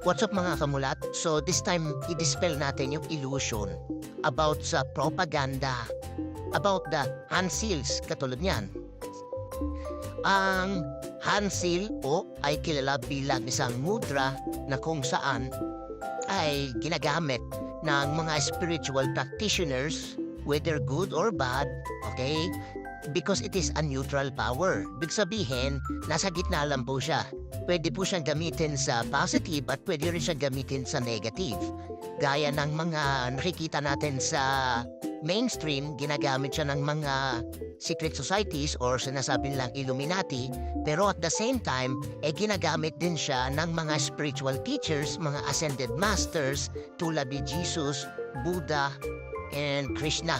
What's up mga kamulat? So this time, i-dispel natin yung illusion about sa propaganda, about the hand seals, katulad niyan. Ang hand seal po ay kilala bilang isang mudra na kung saan ay ginagamit ng mga spiritual practitioners, whether good or bad, okay? Because it is a neutral power. Big sabihin, nasa gitna lang po siya. Pwede po siyang gamitin sa positive at pwede rin siyang gamitin sa negative. Gaya ng mga nakikita natin sa mainstream, ginagamit siya ng mga secret societies or sinasabi nilang Illuminati. Pero at the same time, ginagamit din siya ng mga spiritual teachers, mga ascended masters tulad ni Jesus, Buddha, and Krishna.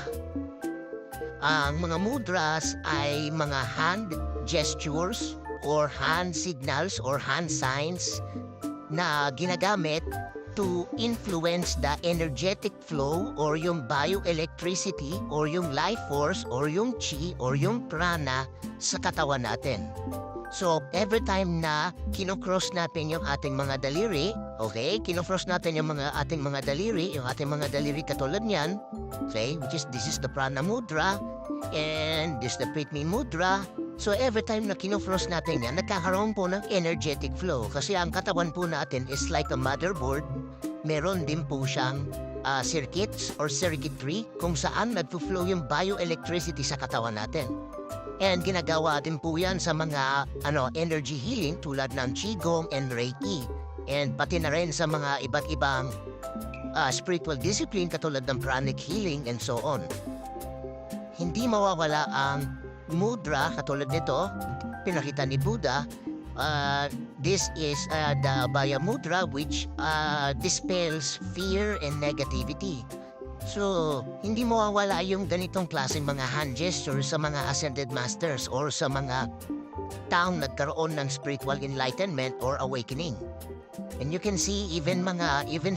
Ang mga mudras ay mga hand gestures or hand signals or hand signs na ginagamit to influence the energetic flow or yung bioelectricity or yung life force or yung chi or yung prana sa katawan natin. So, every time na kinocross natin yung ating mga daliri, okay, kinocross natin yung ating mga daliri katulad niyan, okay, which is this is the prana mudra, and this is the Pritmi mudra. So, every time na kinocross natin yan, nagkakaroon po ng energetic flow. Kasi ang katawan po natin is like a motherboard. Meron din po siyang circuits or circuitry kung saan nagpo-flow yung bioelectricity sa katawan natin. And ginagawa din po yan sa mga energy healing tulad ng Qigong and Reiki. And pati na rin sa mga iba't ibang spiritual discipline katulad ng pranic healing and so on. Hindi mawawala ang mudra katulad nito, pinakita ni Buddha. This is the Abhaya mudra which dispels fear and negativity. So, hindi mawawala yung ganitong klaseng mga hand gestures sa mga ascended masters or sa mga taong nagkaroon ng spiritual enlightenment or awakening. And you can see even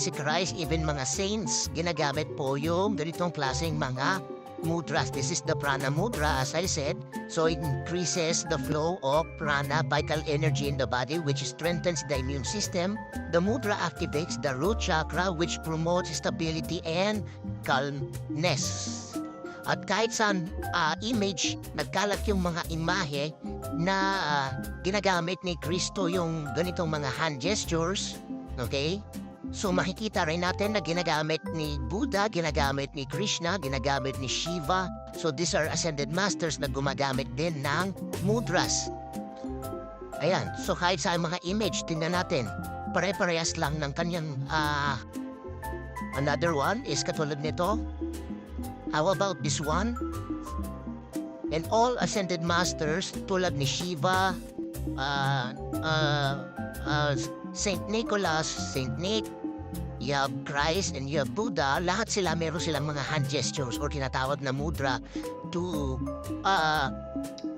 si Christ, even mga saints, ginagamit po yung ganitong klaseng mga mudras. This is the prana mudra, as I said. So it increases the flow of prana, vital energy in the body, which strengthens the immune system. The mudra activates the root chakra, which promotes stability and calmness. At kahit sa image, nagkalat yung mga imahe na ginagamit ni Kristo yung ganitong mga hand gestures, okay? So makikita rin natin na ginagamit ni Buddha, ginagamit ni Krishna, ginagamit ni Shiva. So these are ascended masters na gumagamit din ng mudras. Ayan, so kahit sa mga image, tingnan natin, pare-parehas lang ng kanyang another one is katulad nito. How about this one? And all ascended masters tulad ni Shiva, Saint Nicholas, Saint Nick, you have Christ and you have Buddha, lahat sila meron silang mga hand gestures or tinatawag na mudra to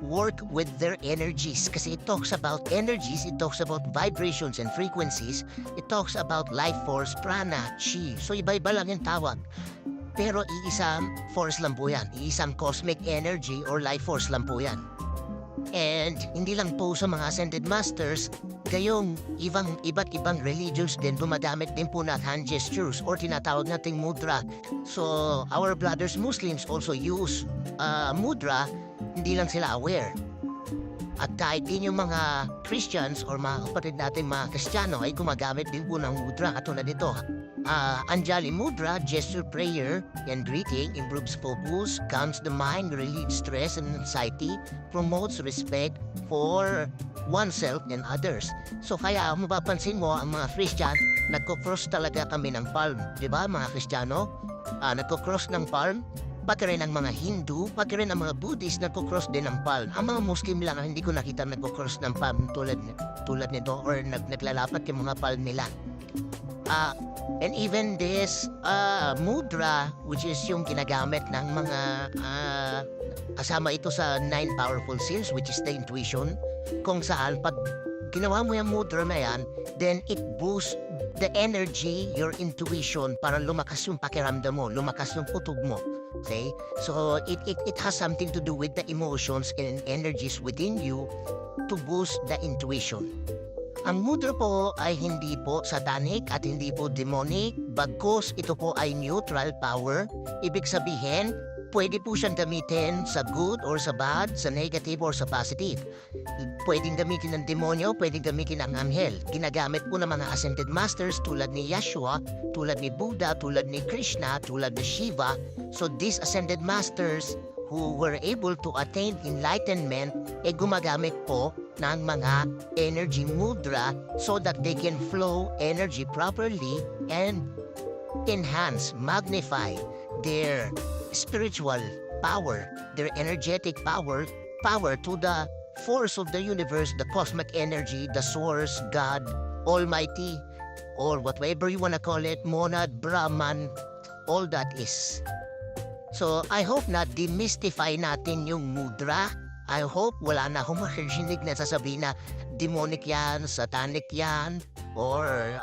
work with their energies. Kasi it talks about energies, it talks about vibrations and frequencies, it talks about life force, prana, chi. So iba-iba lang yung tawag. Pero iisang force lang po yan, iisang cosmic energy or life force lang po yan. And hindi lang po sa mga ascended masters, gayong iba't ibang religions din gumagamit din po ng hand gestures or tinatawag nating mudra. So our brothers Muslims also use mudra, hindi lang sila aware. At kahit din yung mga Christians or mga kapatid natin mga Kristiyano ay gumagamit din po ng mudra katulad nito. Anjali mudra, gesture prayer and greeting, improves focus, calms the mind, relieves stress and anxiety, promotes respect for oneself and others. So kaya mapapansin mo ang mga Christian, nagko-cross talaga kami ng palm. Diba mga Kristiyano? Nagko-cross ng palm. Pati rin ang mga Hindu, pati rin ang mga Buddhist nagko-cross din ng palm. Ang mga Muslim lang hindi ko nakita nagko-cross ng palm tulad nito or naglalapat yung mga palm nila. And even this mudra, which is yung ginagamit ng mga kasama ito sa 9 powerful seals, which is the intuition, kung saan pag ginawa mo yung mudra na yan, then it boosts the energy, your intuition, para lumakas yung pakiramdam mo, lumakas yung putog mo. Okay? So it has something to do with the emotions and energies within you to boost the intuition. Ang mudra po ay hindi po satanic at hindi po demonic, bagkus ito po ay neutral power. Ibig sabihin, pwede po siyang gamitin sa good or sa bad, sa negative or sa positive. Pwedeng gamitin ng demonyo, pwedeng gamitin ng anghel. Ginagamit po ng mga ascended masters tulad ni Yeshua, tulad ni Buddha, tulad ni Krishna, tulad ni Shiva. So these ascended masters who were able to attain enlightenment, gumagamit po ng mga energy mudra so that they can flow energy properly and enhance, magnify their spiritual power, their energetic power to the force of the universe, the cosmic energy, the source, God, Almighty, or whatever you wanna call it, monad, Brahman, all that is. So, I hope na demystify natin yung mudra. I hope wala na akong marinig na sasabihin na demonic yan, satanic yan, or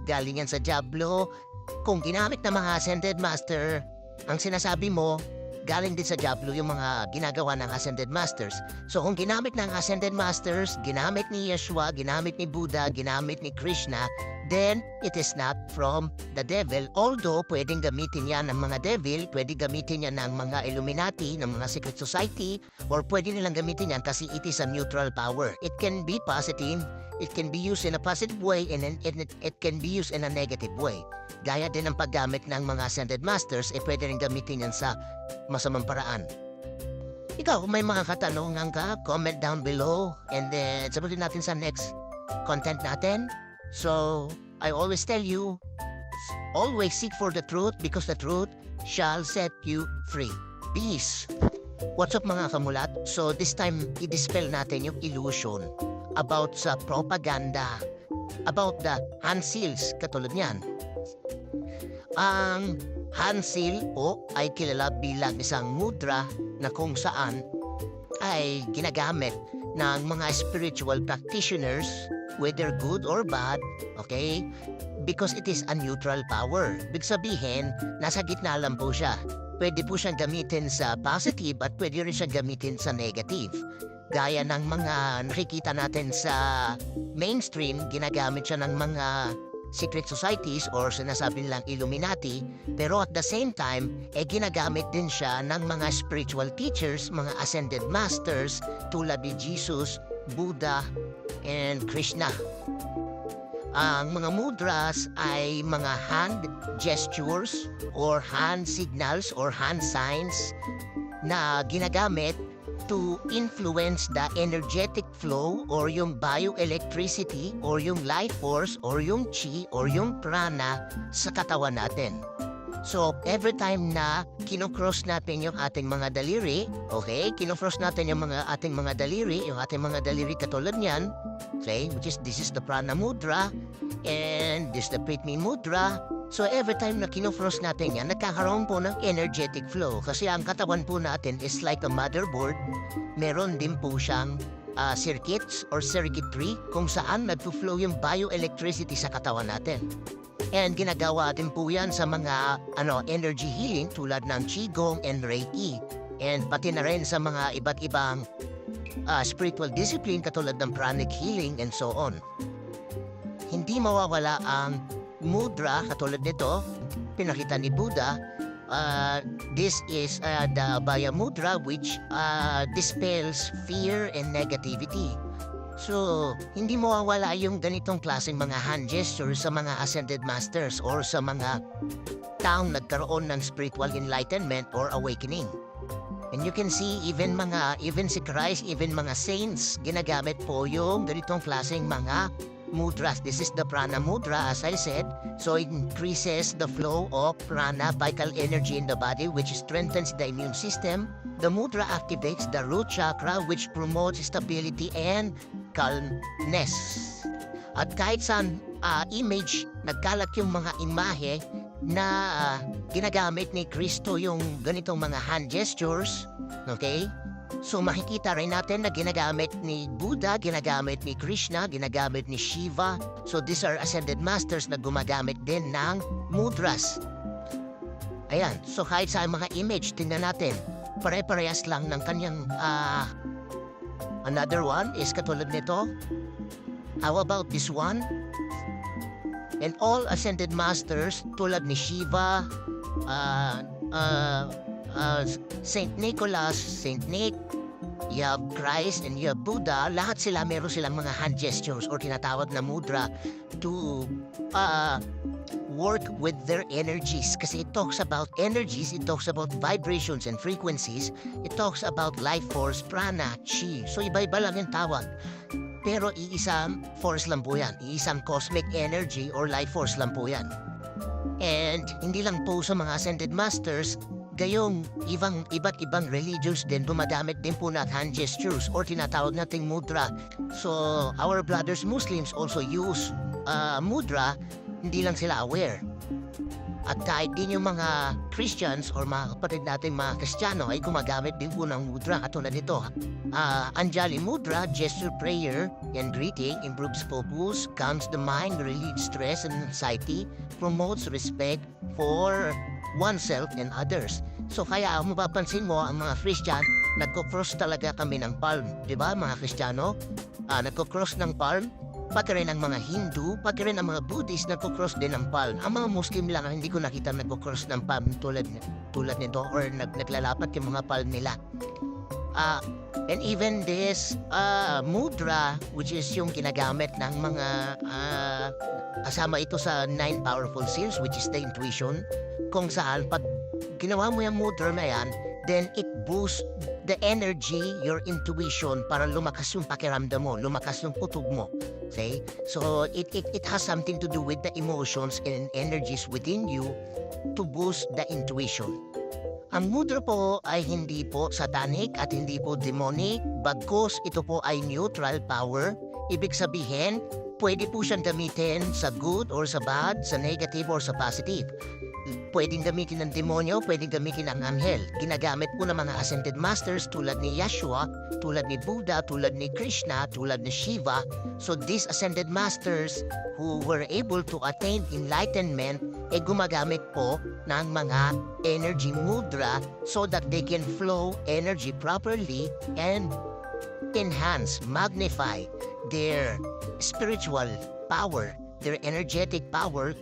galing yan sa Diablo. Kung ginamit ng mga ascended master, ang sinasabi mo, galing din sa Diablo yung mga ginagawa ng ascended masters. So kung ginamit ng ascended masters, ginamit ni Yeshua, ginamit ni Buddha, ginamit ni Krishna, then it is not from the devil. Although pwedeng gamitin yan ng mga devil, pwedeng gamitin yan ng mga Illuminati, ng mga secret society, or pwede nilang gamitin yan kasi it is a neutral power. It can be positive, it can be used in a positive way, and it can be used in a negative way. Gaya din ng paggamit ng mga ascended masters, pwede rin gamitin yan sa masamang paraan. Ikaw, kung may mga katanungan ka, comment down below, and then sabutin natin sa next content natin. So, I always tell you, always seek for the truth because the truth shall set you free. Peace! What's up mga kamulat? So this time, i-dispel natin yung illusion about sa propaganda, about the hand seals, katulad niyan. Ang hand seal po ay kilala bilang isang mudra na kung saan ay ginagamit ng mga spiritual practitioners, whether good or bad, okay? Because it is a neutral power. Ibig sabihin, nasa gitna lang po siya. Pwede po siyang gamitin sa positive at pwede rin siyang gamitin sa negative. Gaya ng mga nakikita natin sa mainstream, ginagamit siya ng mga secret societies or sinasabi nilang Illuminati, pero at the same time, ginagamit din siya ng mga spiritual teachers, mga ascended masters tulad ni Jesus, Buddha, and Krishna. Ang mga mudras ay mga hand gestures or hand signals or hand signs na ginagamit to influence the energetic flow or yung bioelectricity or yung life force or yung chi or yung prana sa katawan natin. So, every time na kinocross natin yung ating mga daliri, okay, kinocross natin yung ating mga daliri, yung ating mga daliri katulad niyan, okay, which is, this is the prana mudra, and this is the Pritmi mudra. So, every time na kinocross natin yan, nagkakaroon po ng energetic flow. Kasi ang katawan po natin is like a motherboard. Meron din po siyang circuits or circuitry kung saan nagpo-flow yung bioelectricity sa katawan natin. And ginagawa din po yan sa mga energy healing tulad ng Qigong and Reiki. And pati na rin sa mga iba't ibang spiritual discipline katulad ng pranic healing and so on. Hindi mawawala ang mudra katulad nito, pinakita ni Buddha. This is the Abhaya Mudra which dispels fear and negativity. So, hindi mawawala yung ganitong klaseng mga hand gestures sa mga ascended masters or sa mga taong nagkaroon ng spiritual enlightenment or awakening. And you can see even si Christ, even mga saints, ginagamit po yung ganitong klaseng mga mudras. This is the prana mudra, as I said. So it increases the flow of prana, vital energy in the body, which strengthens the immune system. The mudra activates the root chakra, which promotes stability and calmness. At kahit saan image, nagkalat yung mga imahe na ginagamit ni Kristo yung ganitong mga hand gestures, okay? So makikita rin natin na ginagamit ni Buddha, ginagamit ni Krishna, ginagamit ni Shiva. So these are ascended masters na gumagamit din ng mudras. Ayan, so kahit sa mga image, tingnan natin, pare-parehas lang ng kanyang another one is katulad nito. How about this one? And all ascended masters tulad ni Shiva, uh, uh, Saint Nicholas, Saint Nick, you have Christ and you have Buddha, lahat sila meron silang mga hand gestures or tinatawag na mudra to work with their energies. Kasi it talks about energies, it talks about vibrations and frequencies, it talks about life force, prana, chi. So iba-iba lang yung tawag. Pero iisang force lang po yan. Iisang cosmic energy or life force lang po yan. And hindi lang po sa mga ascended masters, gayong iba't ibang religions din gumagamit din po ng hand gestures or tinatawag nating mudra. So our brothers Muslims also use mudra, hindi lang sila aware. At kahit din yung mga Christians or mga kapatid natin mga Kristiyano ay gumagamit din po ng mudra. Katulad nito, Anjali Mudra, gesture prayer and greeting, improves focus, calms the mind, relieves stress and anxiety, promotes respect for oneself and others. So kaya mapapansin mo ang mga Christian, nagko-cross talaga kami ng palm. Diba mga Kristiyano? Nagko-cross ng palm. Pati rin ang mga Hindu, pati rin ang mga Buddhist nagko-cross din ng palm. Ang mga Muslim lang hindi ko nakita nagko-cross ng palm tulad nito or naglalapat yung mga palm nila. And even this mudra, which is yung ginagamit ng mga kasama ito sa 9 powerful seals, which is the intuition, kung saan pag ginawa mo yung mudra na yan, then it boosts the energy, your intuition, para lumakas yung pakiramdam mo, lumakas yung putok mo. Okay? So it has something to do with the emotions and energies within you to boost the intuition. Ang mudra po ay hindi po satanic at hindi po demonic, bagkus ito po ay neutral power. Ibig sabihin, pwede po siyang gamitin sa good or sa bad, sa negative or sa positive. Pwedeng gamitin ng demonyo, pwedeng gamitin ng anghel. Ginagamit po ng mga ascended masters tulad ni Yeshua, tulad ni Buddha, tulad ni Krishna, tulad ni Shiva. So these ascended masters who were able to attain enlightenment gumagamit po ng mga energy mudra so that they can flow energy properly and enhance, magnify their spiritual power, their energetic power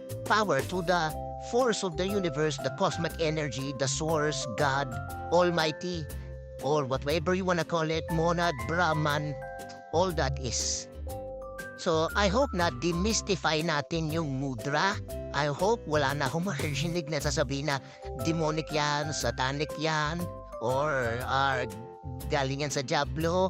to the force of the universe, the cosmic energy, the source, God, Almighty, or whatever you wanna call it, monad, Brahman, all that is. So, I hope na demystify natin yung mudra. I hope wala na akong marinig na sasabihin na demonic yan, satanic yan, or galing yan sa Diablo.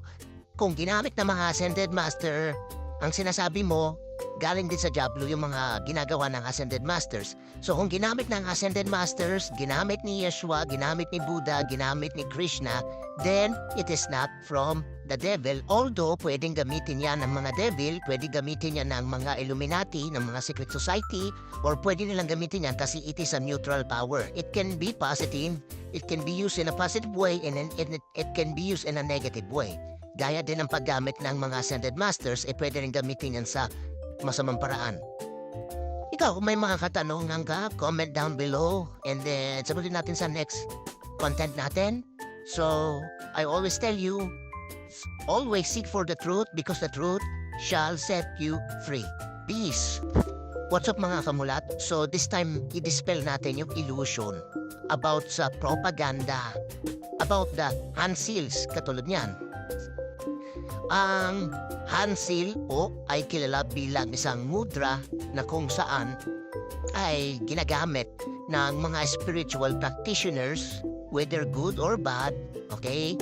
Kung ginamit ng mga ascended master, ang sinasabi mo, galing din sa Diablo yung mga ginagawa ng ascended masters. So kung ginamit ng ascended masters, ginamit ni Yeshua, ginamit ni Buddha, ginamit ni Krishna, then it is not from the devil. Although pwedeng gamitin yan ng mga devil, pwedeng gamitin yan ng mga Illuminati, ng mga secret society, or pwede nilang gamitin yan kasi it is a neutral power. It can be positive, it can be used in a positive way, and it can be used in a negative way. Gaya din ang paggamit ng mga ascended masters, pwede rin gamitin yan sa masamang paraan. Ikaw, kung may mga katanungan ka, comment down below and then sagutin natin sa next content natin. So, I always tell you, always seek for the truth because the truth shall set you free. Peace! What's up mga kamulat? So this time, i-dispel natin yung illusion about sa propaganda, about the hand seals, katulad niyan. Ang hand seal po ay kilala bilang isang mudra na kung saan ay ginagamit ng mga spiritual practitioners, whether good or bad, okay?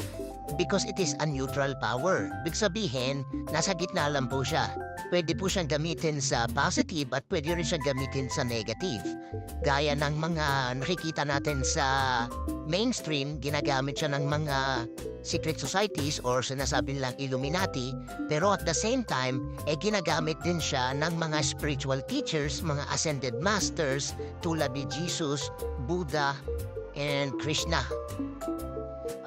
Because it is a neutral power. Ibig sabihin, nasa gitna lang po siya. Pwede po siyang gamitin sa positive at pwede rin siyang gamitin sa negative. Gaya ng mga nakikita natin sa mainstream, ginagamit siya ng mga secret societies or sinasabi nilang Illuminati, pero at the same time, ginagamit din siya ng mga spiritual teachers, mga ascended masters tulad ni Jesus, Buddha, and Krishna.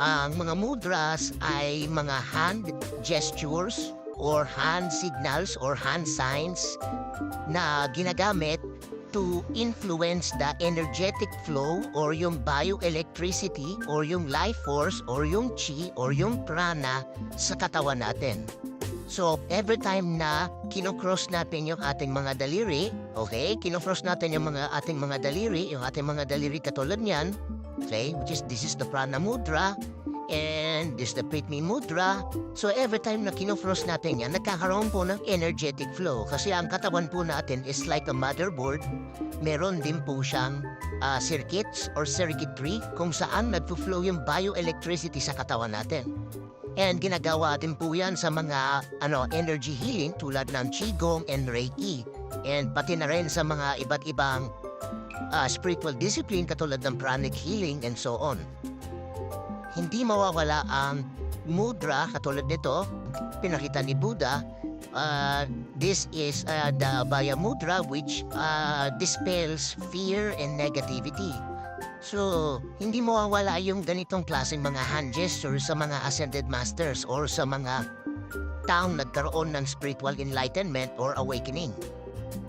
Ang mga mudras ay mga hand gestures or hand signals or hand signs na ginagamit to influence the energetic flow or yung bioelectricity or yung life force or yung chi or yung prana sa katawan natin. So, every time na kinocross natin yung ating mga daliri, okay? Kinocross natin yung ating mga daliri, yung ating mga daliri katulad niyan, okay? Which is, this is the Prana Mudra, and this is the Pritmi Mudra. So, every time na kinocross natin yan, nagkakaroon po ng energetic flow. Kasi ang katawan po natin is like a motherboard. Meron din po siyang circuits or circuitry kung saan nagpo-flow yung bioelectricity sa katawan natin. And ginagawa din po yan sa mga energy healing tulad ng Qigong and Reiki. And pati na rin sa mga iba't ibang spiritual discipline katulad ng pranic healing and so on. Hindi mawawala ang mudra katulad nito, pinakita ni Buddha. This is the Abhaya Mudra which dispels fear and negativity. So, hindi mawawala yung ganitong klaseng mga hand gestures sa mga ascended masters or sa mga taong nagkaroon ng spiritual enlightenment or awakening.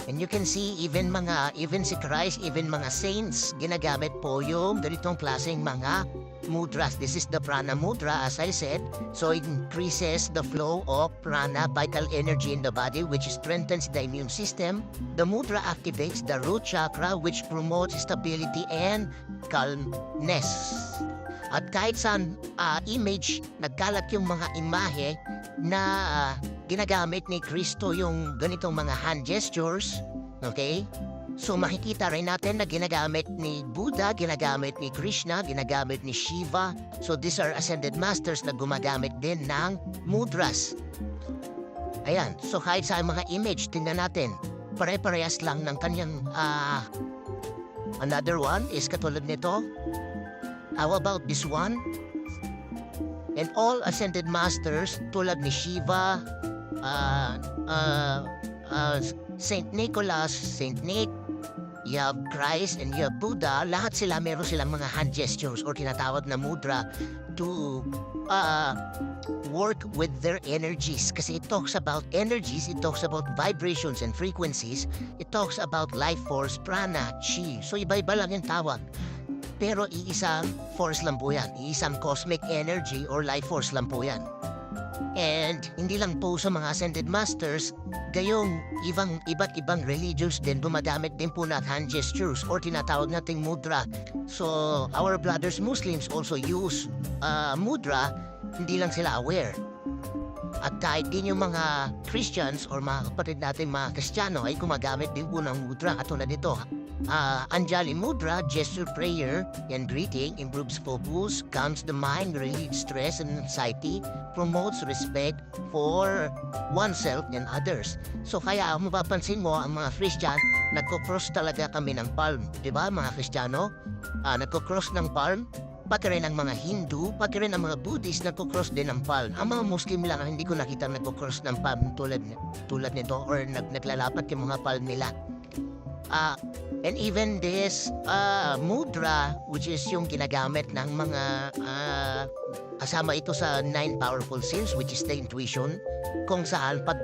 And you can see even si Christ, even mga saints, ginagamit po yung ganitong klaseng mga mudras. This is the Prana Mudra, as I said. So it increases the flow of prana, vital energy in the body, which strengthens the immune system. The mudra activates the root chakra, which promotes stability and calmness. At kahit saan image, nagkalat yung mga imahe na ginagamit ni Kristo yung ganitong mga hand gestures, okay? So makikita rin natin na ginagamit ni Buddha, ginagamit ni Krishna, ginagamit ni Shiva. So these are ascended masters na gumagamit din ng mudras. Ayan, so kahit sa mga image, tingnan natin, pare-parehas lang ng kanyang another one is katulad nito. How about this one? And all ascended masters tulad ni Shiva, Saint Nicholas, Saint Nick, you have Christ and you have Buddha, lahat sila meron silang mga hand gestures or tinatawag na mudra to work with their energies. Kasi it talks about energies, it talks about vibrations and frequencies, it talks about life force, prana, chi. So iba-iba lang yung tawag. Pero iisang force lang po yan, iisang cosmic energy or life force lang po yan. And hindi lang po sa mga ascended masters, gayong iba't ibang religions din gumagamit din po ng hand gestures or tinatawag nating mudra. So our brothers Muslims also use mudra, hindi lang sila aware. At kahit din yung mga Christians or mga kapatid natin mga Kristiyano ay gumagamit din po ng mudra katulad nito. Anjali Mudra, gesture prayer and greeting, improves focus, calms the mind, relieves stress and anxiety, promotes respect for oneself and others. So kaya mapapansin mo ang mga Christian, nagko-cross talaga kami ng palm. Diba mga Kristiyano? Nagko-cross ng palm. Pati rin ang mga Hindu, pati rin ang mga Buddhist nagko-cross din ng palm. Ang mga Muslim lang hindi ko nakita nagko-cross ng palm tulad nito or naglalapat yung mga palm nila. And even this mudra, which is yung ginagamit ng mga kasama ito sa 9 powerful sins, which is the intuition, kung saan pag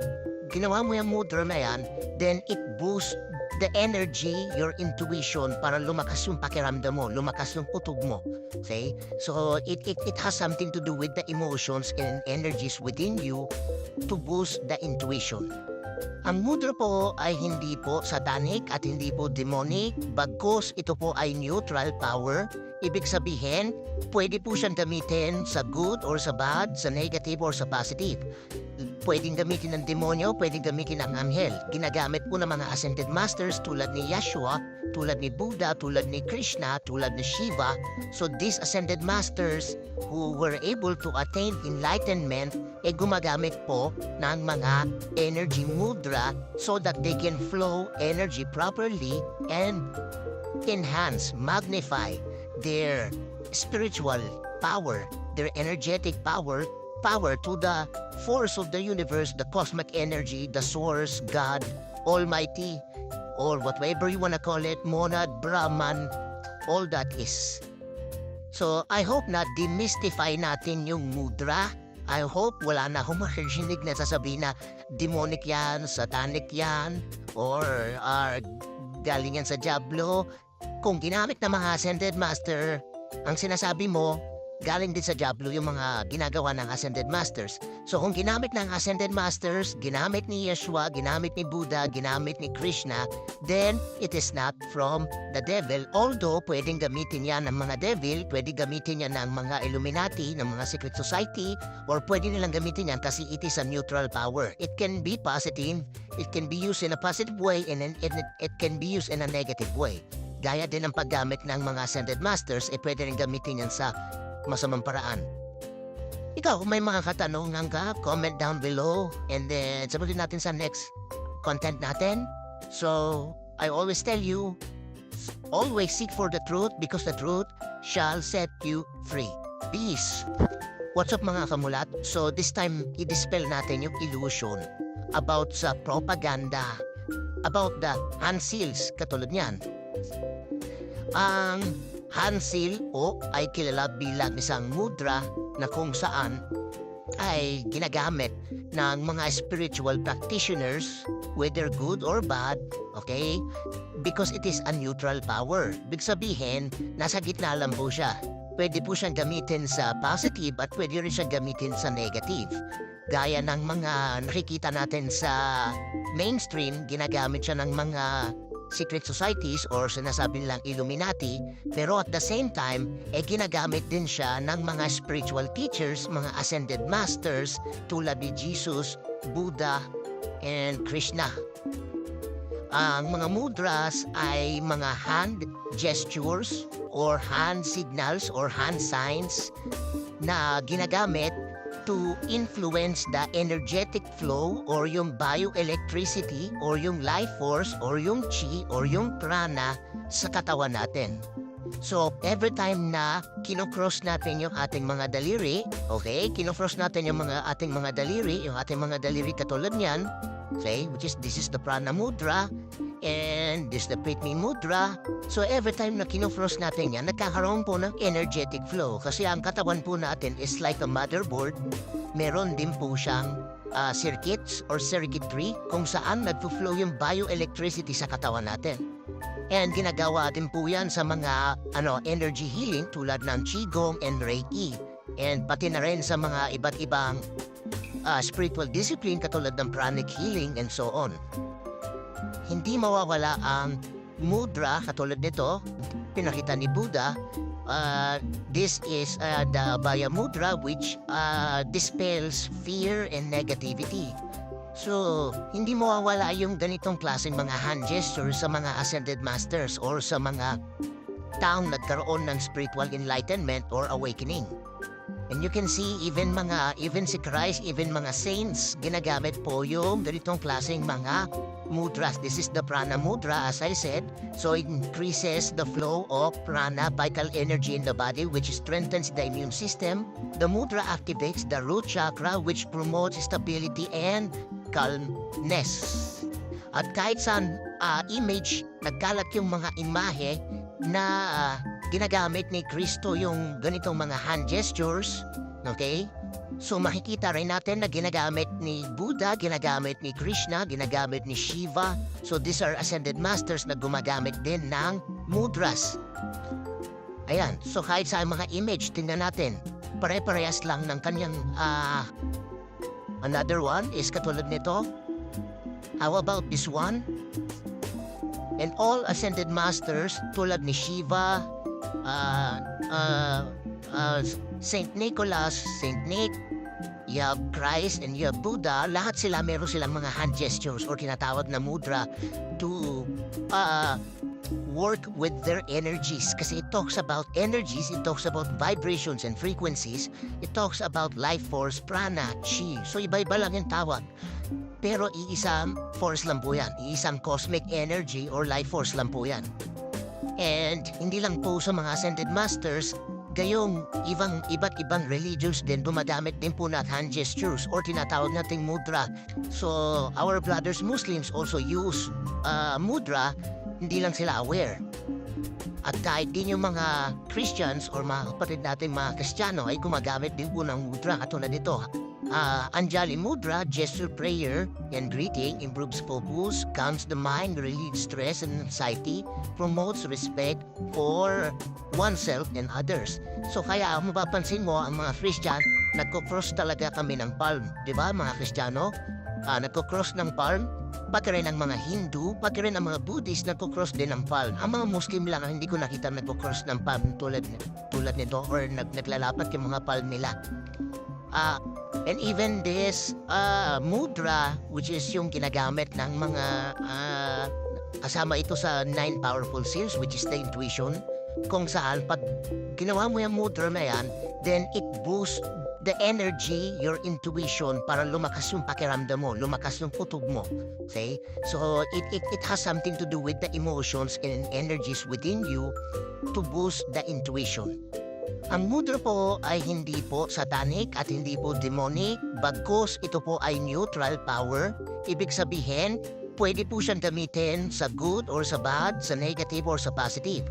ginawa mo yung mudra na yan, then it boosts the energy, your intuition, para lumakas yung pakiramdam mo, lumakas yung putog mo. Okay? So it has something to do with the emotions and energies within you to boost the intuition. Ang mudra po ay hindi po satanic at hindi po demonic, bagkus ito po ay neutral power. Ibig sabihin, pwede po siyang gamitin sa good or sa bad, sa negative or sa positive. Pwedeng gamitin ng demonyo, pwedeng gamitin ng anghel. Ginagamit po ng mga ascended masters tulad ni Yeshua, tulad ni Buddha, tulad ni Krishna, tulad ni Shiva. So these ascended masters who were able to attain enlightenment gumagamit po ng mga energy mudra so that they can flow energy properly and enhance, magnify their spiritual power, their energetic power to the force of the universe, the cosmic energy, the source, God, Almighty, or whatever you want to call it, monad, Brahman, all that is. So I hope na demystify natin yung mudra. I hope wala na akong marinig na sasabihin na demonic yan, satanic yan, or galing yan sa Diablo. Kung ginamit ng mga ascended master, ang sinasabi mo, galing din sa Diablo yung mga ginagawa ng Ascended Masters. So kung ginamit ng Ascended Masters, ginamit ni Yeshua, ginamit ni Buddha, ginamit ni Krishna, then it is not from the devil. Although pwedeng gamitin yan ng mga devil, pwede gamitin yan ng mga Illuminati, ng mga secret society, or pwede nilang gamitin yan kasi it is a neutral power. It can be positive, it can be used in a positive way, and it can be used in a negative way. Gaya din ng paggamit ng mga Ascended Masters, pwede rin gamitin yan sa masamang paraan. Ikaw, kung may mga katanungan ka, comment down below, and then sabutin natin sa next content natin. So, I always tell you, always seek for the truth because the truth shall set you free. Peace! What's up mga kamulat? So, this time, i-dispel natin yung illusion about sa propaganda, about the hand seals, katulad niyan. Ang hand seal ay kilala bilang isang mudra na kung saan ay ginagamit ng mga spiritual practitioners, whether good or bad, okay? Because it is a neutral power. Big sabihin, nasa gitna lang po siya. Pwede po siyang gamitin sa positive at pwede rin siyang gamitin sa negative. Gaya ng mga nakikita natin sa mainstream, ginagamit siya ng mga secret societies or sinasabi nilang Illuminati, pero at the same time, ginagamit din siya ng mga spiritual teachers, mga ascended masters tulad ni Jesus, Buddha, and Krishna. Ang mga mudras ay mga hand gestures or hand signals or hand signs na ginagamit to influence the energetic flow or yung bioelectricity or yung life force or yung chi or yung prana sa katawan natin. So, every time na kinocross natin yung ating mga daliri, okay, kinocross natin yung ating mga daliri katulad niyan, okay, which is this is the prana mudra, and this is the Pitmi mudra. So every time na kinofrost natin yan, nagkakaroon po ng energetic flow. Kasi ang katawan po natin is like a motherboard. Meron din po siyang circuits or circuitry kung saan nagpo-flow yung bioelectricity sa katawan natin. And ginagawa din po yan sa mga energy healing tulad ng Qigong and Reiki. And pati na rin sa mga iba't ibang spiritual discipline katulad ng pranic healing and so on. Hindi mawawala ang mudra katulad nito, pinakita ni Buddha. This is the Abhaya mudra which dispels fear and negativity. So, hindi mawawala yung ganitong klaseng mga hand gestures sa mga ascended masters or sa mga taong nagkaroon ng spiritual enlightenment or awakening. And you can see even si Christ, even mga saints, ginagamit po yung ganitong klaseng mga mudras. This is the prana mudra, as I said. So it increases the flow of prana, vital energy in the body, which strengthens the immune system. The mudra activates the root chakra, which promotes stability and calmness. At kahit saan image, nagkalat yung mga imahe na ginagamit ni Kristo yung ganitong mga hand gestures, okay? So makikita rin natin na ginagamit ni Buddha, ginagamit ni Krishna, ginagamit ni Shiva. So these are ascended masters na gumagamit din ng mudras. Ayan, so kahit sa mga image, tingnan natin, pare-parehas lang ng kanyang another one is katulad nito. How about this one? And all ascended masters tulad ni Shiva, Saint Nicholas, Saint Nick, you have Christ, and you have Buddha, lahat sila meron silang mga hand gestures or tinatawag na mudra to work with their energies. Kasi it talks about energies, it talks about vibrations and frequencies, it talks about life force, prana, chi. So iba-iba lang yung tawag. Pero iisang force lang po yan. Iisang cosmic energy or life force lang po yan. And hindi lang po sa mga ascended masters, gayong iba't ibang religions din gumagamit din po ng hand gestures or tinatawag nating mudra. So our brothers Muslims also use mudra, hindi lang sila aware. At kahit din yung mga Christians or mga kapatid natin mga Kristiyano ay gumagamit din po ng mudra katulad nito. Anjali Mudra, gesture prayer and greeting, improves focus, calms the mind, relieves stress and anxiety, promotes respect for oneself and others. So kaya mapapansin mo ang mga Christian, nagko-cross talaga kami ng palm. Di ba mga Kristiyano? Nagko-cross ng palm. Pati rin ang mga Hindu, pati rin ang mga Buddhist nagko-cross din ng palm. Ang mga Muslim lang ang hindi ko nakita nagko-cross ng palm tulad nito or naglalapat yung mga palm nila. And even this mudra, which is yung ginagamit ng mga kasama ito sa 9 powerful seals, which is the intuition, kung saan pag ginawa mo yung mudra na yan, then it boosts the energy, your intuition, para lumakas yung pakiramdam mo, lumakas yung kutob mo. Okay? So, it has something to do with the emotions and energies within you to boost the intuition. Ang mudra po ay hindi po satanic at hindi po demonic, bagkus ito po ay neutral power. Ibig sabihin, pwede po siyang gamitin sa good or sa bad, sa negative or sa positive.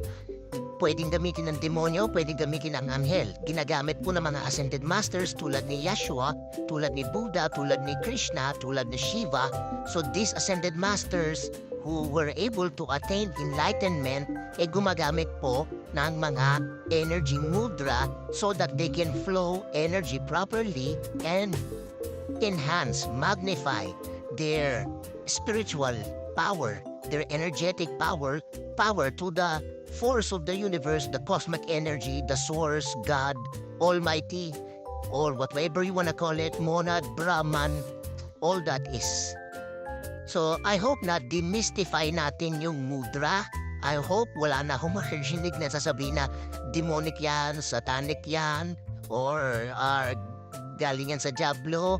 Pwedeng gamitin ng demonyo, pwedeng gamitin ng anghel. Ginagamit po ng mga ascended masters tulad ni Yeshua, tulad ni Buddha, tulad ni Krishna, tulad ni Shiva. So these ascended masters who were able to attain enlightenment, gumagamit po ng mga energy mudra so that they can flow energy properly and enhance, magnify their spiritual power, their energetic power to the force of the universe, the cosmic energy, the source, God, Almighty, or whatever you wanna call it, monad, Brahman, all that is. So, I hope na demystify natin yung mudra. I hope wala na akong marinig na sasabihin na demonic yan, satanic yan, or galing yan sa Diablo.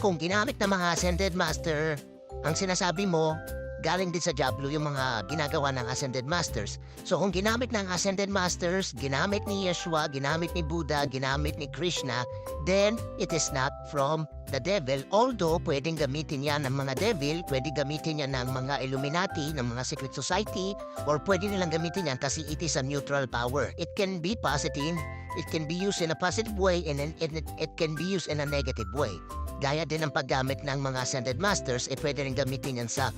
Kung ginamit ng mga ascended master, ang sinasabi mo, galing din sa Diablo yung mga ginagawa ng Ascended Masters. So kung ginamit ng Ascended Masters, ginamit ni Yeshua, ginamit ni Buddha, ginamit ni Krishna, then it is not from the devil. Although pwedeng gamitin yan ng mga devil, pwedeng gamitin yan ng mga Illuminati, ng mga secret society, or pwede nilang gamitin yan kasi it is a neutral power. It can be positive, it can be used in a positive way, and it can be used in a negative way. Gaya din ang paggamit ng mga Ascended Masters, pwede rin gamitin yan sa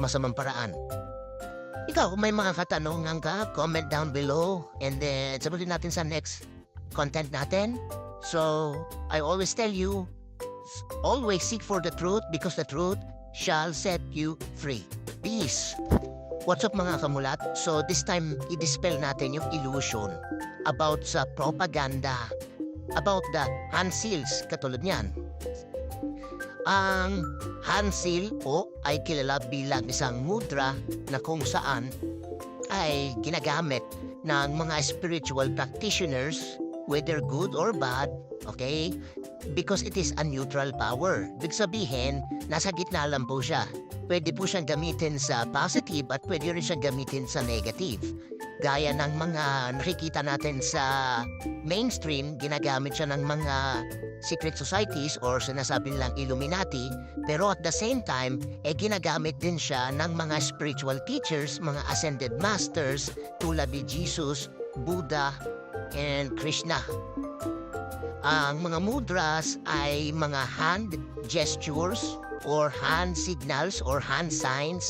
masamang paraan. Ikaw, kung may mga katanungan ka, comment down below and then sabutin natin sa next content natin. So, I always tell you, always seek for the truth because the truth shall set you free. Peace! What's up mga kamulat? So, this time, i-dispel natin yung illusion about sa propaganda, about the hand seals, katulad niyan. Ang hand seal po ay kilala bilang isang mudra na kung saan ay ginagamit ng mga spiritual practitioners, whether good or bad, okay? Because it is a neutral power. Ibig sabihin, nasa gitna lang po siya. Pwede po siyang gamitin sa positive at pwede rin siyang gamitin sa negative. Gaya ng mga nakikita natin sa mainstream, ginagamit siya ng mga secret societies or sinasabi nilang Illuminati, pero at the same time, ginagamit din siya ng mga spiritual teachers, mga ascended masters tulad ni Jesus, Buddha, and Krishna. Ang mga mudras ay mga hand gestures or hand signals or hand signs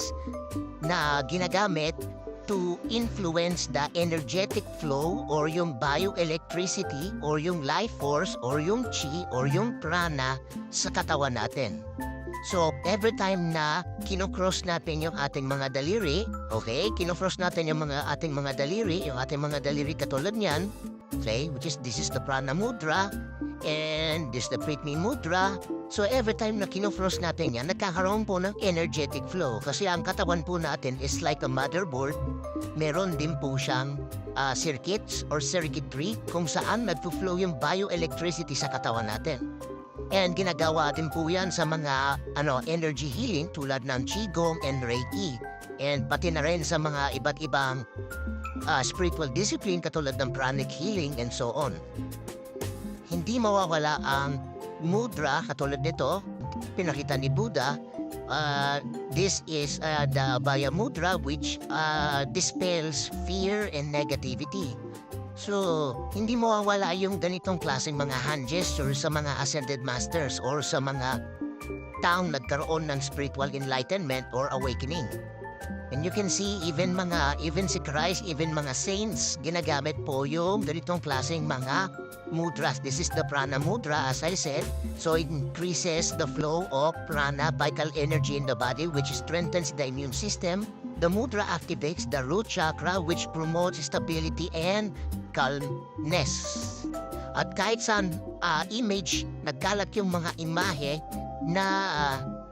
na ginagamit to influence the energetic flow or yung bioelectricity or yung life force or yung chi or yung prana sa katawan natin. So, every time na kinocross natin yung ating mga daliri, okay, kinocross natin yung ating mga daliri katulad niyan, okay, which is this is the prana mudra and this is the Pritmi mudra. So every time na kinocross natin yan, nagkakaroon po ng energetic flow. Kasi ang katawan po natin is like a motherboard. Meron din po siyang circuits or circuitry kung saan nagpo-flow yung bioelectricity sa katawan natin. And ginagawa din po yan sa mga energy healing tulad ng Qigong and Reiki. And pati na rin sa mga iba't ibang spiritual discipline katulad ng pranic healing and so on. Hindi mawawala ang mudra katulad nito, pinakita ni Buddha, This is the Abhaya Mudra, which dispels fear and negativity. So, hindi mo mawawala yung ganitong klaseng mga hand gestures sa mga ascended masters or sa mga taong nagkaroon ng spiritual enlightenment or awakening. And you can see even si Christ, even mga saints, ginagamit po yung ganitong klaseng mga mudras. This is the prana mudra, as I said. So it increases the flow of prana, vital energy in the body, which strengthens the immune system. The mudra activates the root chakra, which promotes stability and calmness. At kahit saan image, nagkalat yung mga imahe na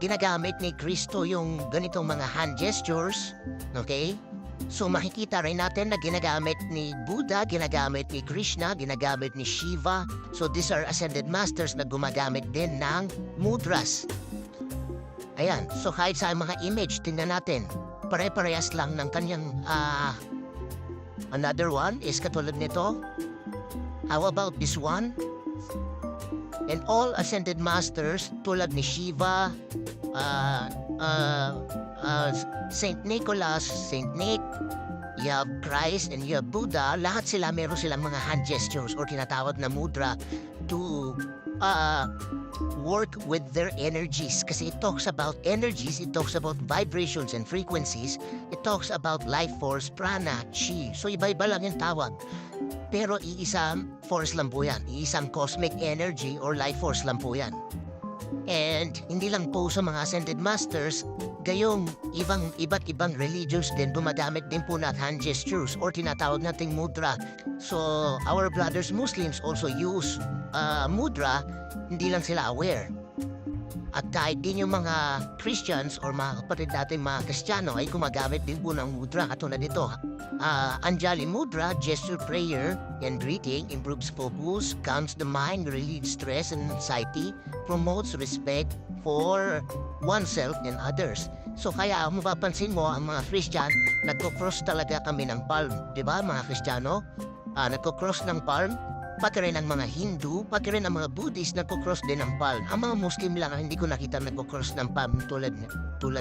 ginagamit ni Kristo yung ganitong mga hand gestures, okay? So makikita rin natin na ginagamit ni Buddha, ginagamit ni Krishna, ginagamit ni Shiva. So these are ascended masters na gumagamit din ng mudras. Ayan, so kahit sa mga image, tingnan natin, pare-parehas lang ng kanyang another one is katulad nito. How about this one? And all ascended masters tulad ni Shiva, Saint Nicholas, Saint Nick, you have Christ, and you have Buddha, lahat sila meron silang mga hand gestures or tinatawag na mudra to work with their energies. Kasi it talks about energies, it talks about vibrations and frequencies, it talks about life force, prana, chi. So iba-iba lang yung tawag. Pero iisang force lang po yan. Iisang cosmic energy or life force lang po yan. And hindi lang po sa mga ascended masters, gayong iba't ibang religions din gumagamit din po ng hand gestures or tinatawag nating mudra. So our brothers Muslims also use mudra, hindi lang sila aware. At kahit din yung mga Christians or mga kapatid natin mga Kristiyano ay gumagamit din po ng mudra. Katulad nito, Anjali Mudra, gesture prayer and breathing, improves focus, calms the mind, relieves stress and anxiety, promotes respect for oneself and others. So kaya mapapansin mo ang mga Christian, nagko-cross talaga kami ng palm. Diba mga Kristiyano? Nagko-cross ng palm. Pati rin ang mga Hindu, pati rin ang mga Buddhist nagko-cross din ng palm. Ang mga Muslim lang hindi ko nakita nagko-cross ng palm tulad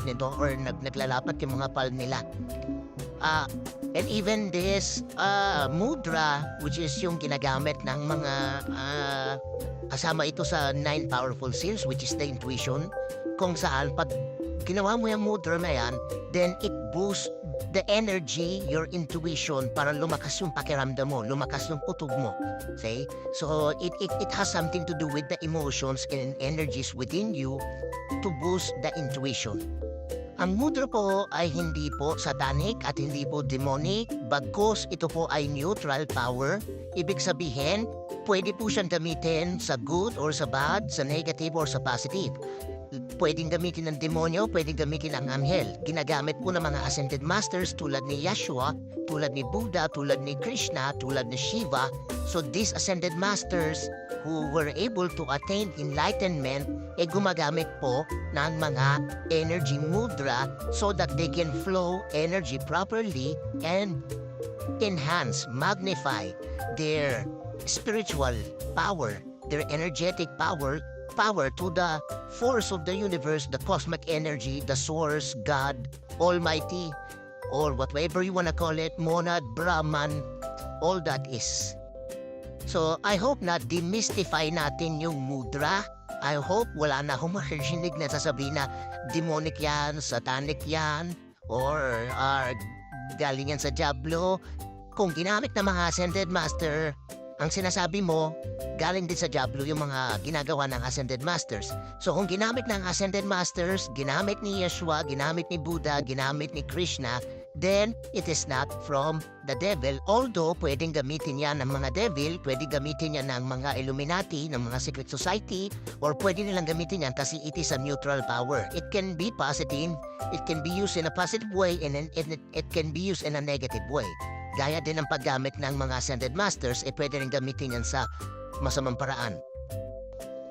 nito or naglalapat yung mga palm nila. And even this mudra, which is yung ginagamit ng mga kasama ito sa 9 powerful seals, which is the intuition, kung saan pag ginawa mo yung mudra na yan, then it boosts the energy, your intuition, para lumakas yung pakiramdam mo, lumakas yung utog mo. Okay? So, it has something to do with the emotions and energies within you to boost the intuition. Ang mudra po ay hindi po satanic at hindi po demonic, bagkus ito po ay neutral power. Ibig sabihin, pwede po siyang gamitin sa good or sa bad, sa negative or sa positive. Pwedeng gamitin ng demonyo, pwedeng gamitin ng anghel. Ginagamit po ng mga ascended masters tulad ni Yeshua, tulad ni Buddha, tulad ni Krishna, tulad ni Shiva. So these ascended masters who were able to attain enlightenment, gumagamit po ng mga energy mudra so that they can flow energy properly and enhance, magnify their spiritual power, their energetic power to the force of the universe, the cosmic energy, the source, God, Almighty, or whatever you want to call it, monad, Brahman, all that is. So, I hope na demystify natin yung mudra. I hope wala na akong marinig na sasabihin na demonic yan, satanic yan, or galing yan sa Diablo. Kung ginamit ng mga ascended master, ang sinasabi mo, galing din sa Diablo yung mga ginagawa ng Ascended Masters. So kung ginamit ng Ascended Masters, ginamit ni Yeshua, ginamit ni Buddha, ginamit ni Krishna, then it is not from the devil. Although pwedeng gamitin yan ng mga devil, pwedeng gamitin yan ng mga Illuminati, ng mga secret society, or pwede nilang gamitin yan kasi it is a neutral power. It can be positive, it can be used in a positive way, and it can be used in a negative way. Gaya din ang paggamit ng mga Ascended Masters, pwede rin gamitin yan sa masamang paraan.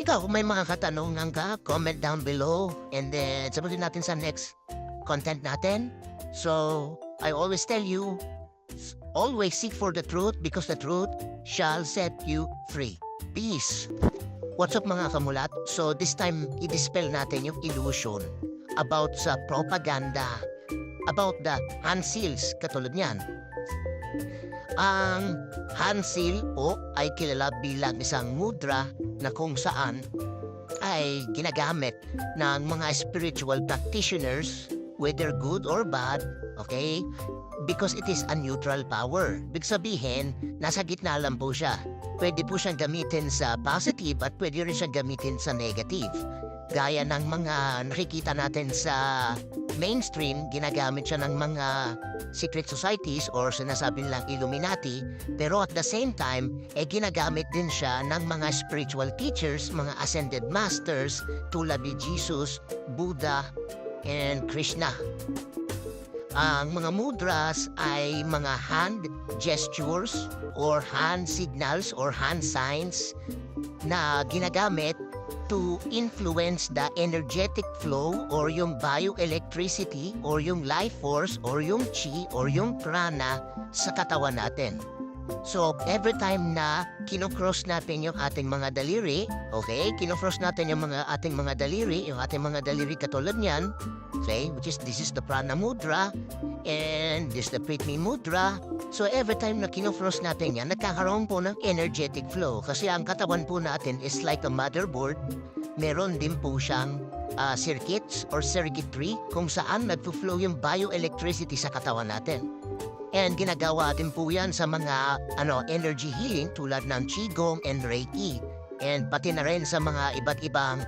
Ikaw, kung may mga katanungan ka, comment down below, and then sabutin natin sa next content natin. So, I always tell you, always seek for the truth because the truth shall set you free. Peace! What's up mga kamulat? So this time, i-dispel natin yung illusion. about sa propaganda, about the hand seals, katulad niyan. Ang hand seal po ay kilala bilang isang mudra na kung saan ay ginagamit ng mga spiritual practitioners, whether good or bad, okay? Because it is a neutral power. Big sabihin, nasa gitna lang po siya. Pwede po siyang gamitin sa positive at pwede rin siyang gamitin sa negative. Gaya ng mga nakikita natin sa mainstream, ginagamit siya ng mga secret societies or sinasabi nilang Illuminati, pero at the same time, ginagamit din siya ng mga spiritual teachers, mga ascended masters tulad ni Jesus, Buddha, and Krishna. Ang mga mudras ay mga hand gestures or hand signals or hand signs na ginagamit to influence the energetic flow or yung bioelectricity or yung life force or yung chi or yung prana sa katawan natin. So, every time na kinocross natin yung ating mga daliri, okay, kinocross natin yung ating mga daliri katulad niyan, okay, which is this is the prana mudra and this is the Pritmi mudra. So, every time na kinocross natin yan, nagkakaroon po ng energetic flow kasi ang katawan po natin is like a motherboard. Meron din po siyang circuits or circuitry kung saan nagpo-flow yung bioelectricity sa katawan natin. And ginagawa din po yan sa mga energy healing tulad ng Qigong and Reiki. And pati na rin sa mga iba't ibang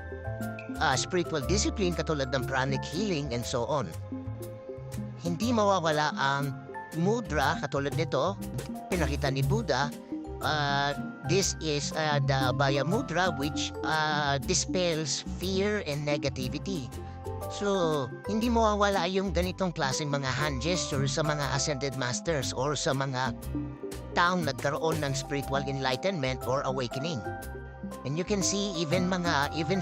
spiritual discipline katulad ng pranic healing and so on. Hindi mawawala ang mudra katulad nito, pinakita ni Buddha. This is the Abhaya mudra which dispels fear and negativity. So, hindi mawawala yung ganitong klaseng mga hand gestures sa mga ascended masters or sa mga taong nagkaroon ng spiritual enlightenment or awakening. And you can see even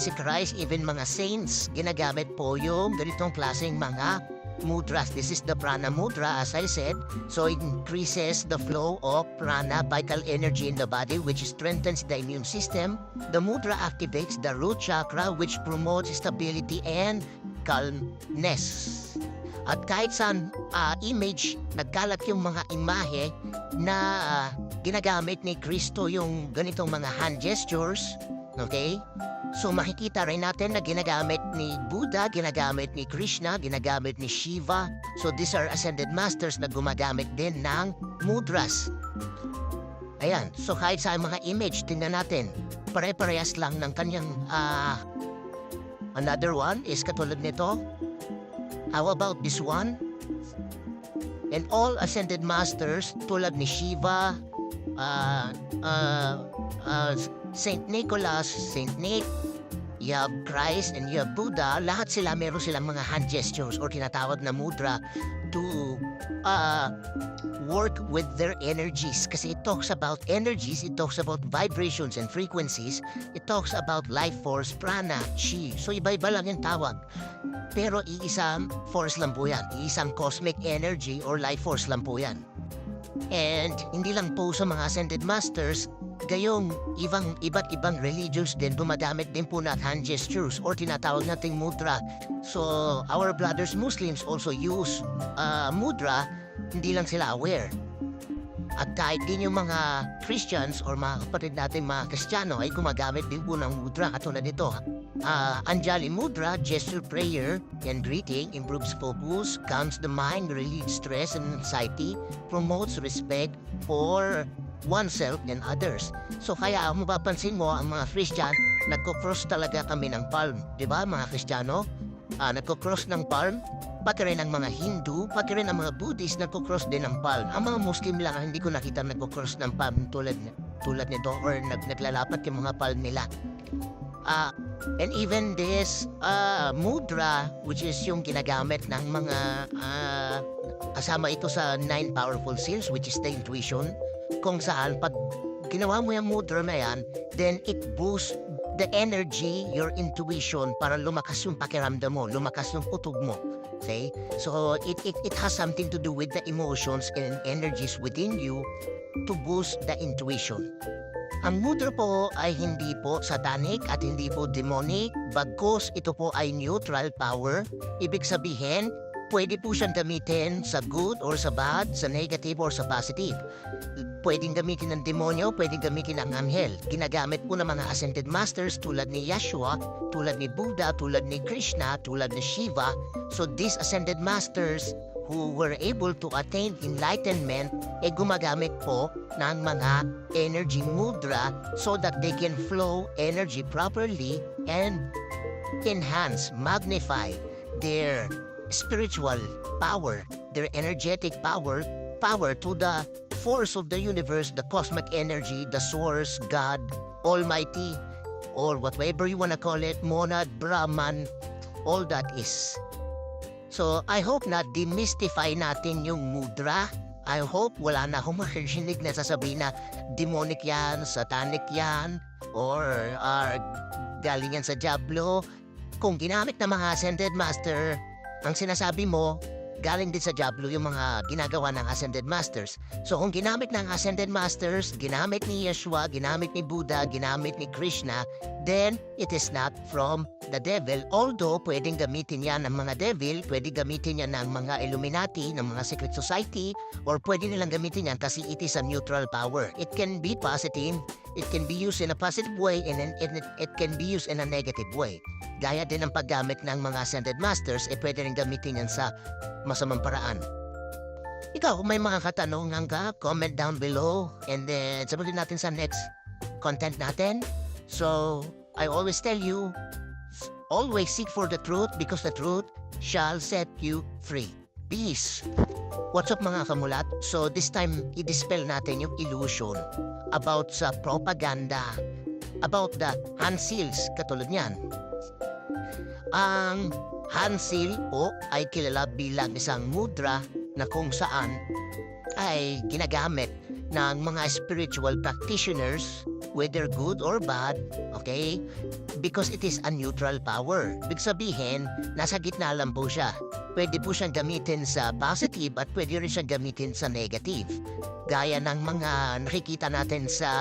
si Christ, even mga saints, ginagamit po yung ganitong klaseng mga mudras. This is the prana mudra, as I said. So it increases the flow of prana, vital energy in the body, which strengthens the immune system. The mudra activates the root chakra, which promotes stability and calmness. At kahit sa image, nagkalat yung mga imahe na ginagamit ni Kristo yung ganitong mga hand gestures, okay? So makikita rin natin na ginagamit ni Buddha, ginagamit ni Krishna, ginagamit ni Shiva. So these are ascended masters na gumagamit din ng mudras. Ayan, so kahit sa mga image, tingnan natin, pare-parehas lang ng kanyang another one is katulad nito. How about this one? And all ascended masters tulad ni Shiva, Saint Nicholas, Saint Nick, you have Christ and you have Buddha, lahat sila meron silang mga hand gestures or tinatawag na mudra to work with their energies. Kasi it talks about energies, it talks about vibrations and frequencies, it talks about life force, prana, chi. So iba-iba lang yung tawag. Pero iisang force lang po yan, iisang cosmic energy or life force lang po yan. And hindi lang po sa mga ascended masters, gayong iba't ibang religions din gumagamit din po ng hand gestures or tinatawag nating mudra. So our brothers Muslims also use mudra, hindi lang sila aware. At kahit din yung mga Christians or mga kapatid natin mga Kristiyano ay gumagamit din po ng mudra katulad nito. Anjali mudra, gesture prayer and greeting, improves focus, calms the mind, relieves stress and anxiety, promotes respect for oneself and others. So kaya mapapansin mo ang mga Christian, nagko-cross talaga kami ng palm. Diba mga Kristiyano? Nagko-cross ng palm. Pati rin ang mga Hindu, pati rin ang mga Buddhist nagko-cross din ng palm. Ang mga Muslim lang hindi ko nakita nagko-cross ng palm tulad nito or naglalapat yung mga palm nila. And even this mudra, which is yung ginagamit ng mga kasama ito sa 9 powerful seals, which is the intuition, kung saan pag ginawa mo yung mudra na yan, then it boosts the energy, your intuition, para lumakas yung pakiramdam mo, lumakas yung utog mo. Okay? So it has something to do with the emotions and energies within you to boost the intuition. Ang mudra po ay hindi po satanic at hindi po demonic, bagkus ito po ay neutral power. Ibig sabihin, pwede po siyang gamitin sa good or sa bad, sa negative or sa positive. Pwedeng gamitin ng demonyo, pwedeng gamitin ng anghel. Ginagamit po ng mga ascended masters tulad ni Yeshua, tulad ni Buddha, tulad ni Krishna, tulad ni Shiva. So these ascended masters who were able to attain enlightenment, gumagamit po ng mga energy mudra so that they can flow energy properly and enhance, magnify their spiritual power, their energetic power to the force of the universe, the cosmic energy, the source, God, Almighty, or whatever you wanna call it, Monad, Brahman, all that is. So, I hope na demystify natin yung mudra. I hope wala na akong marinig na sasabihin na demonic yan, satanic yan, or galing yan sa Diablo. Kung ginamit ng mga ascended master, ang sinasabi mo, galing din sa Diablo yung mga ginagawa ng ascended masters. So kung ginamit ng ascended masters, ginamit ni Yeshua, ginamit ni Buddha, ginamit ni Krishna, then it is not from the devil. Although pwedeng gamitin yan ng mga devil, pwedeng gamitin yan ng mga Illuminati, ng mga secret society, or pwede nilang gamitin yan kasi it is a neutral power. It can be positive, it can be used in a positive way, and it can be used in a negative way. Gaya din ang paggamit ng mga ascended masters, pwede rin gamitin yan sa masamang paraan. Ikaw, kung may mga katanungan ka, comment down below, and then sabutin natin sa next content natin. So, I always tell you, always seek for the truth because the truth shall set you free. Peace! What's up mga kamulat? So this time, i-dispel natin yung illusion about sa propaganda, about the hand seals, katulad niyan. Ang hand seal po ay kilala bilang isang mudra na kung saan ay ginagamit ng mga spiritual practitioners, whether good or bad, okay? Because it is a neutral power. Ibig sabihin, nasa gitna lang po siya. Pwede po siyang gamitin sa positive at pwede rin siyang gamitin sa negative. Gaya ng mga nakikita natin sa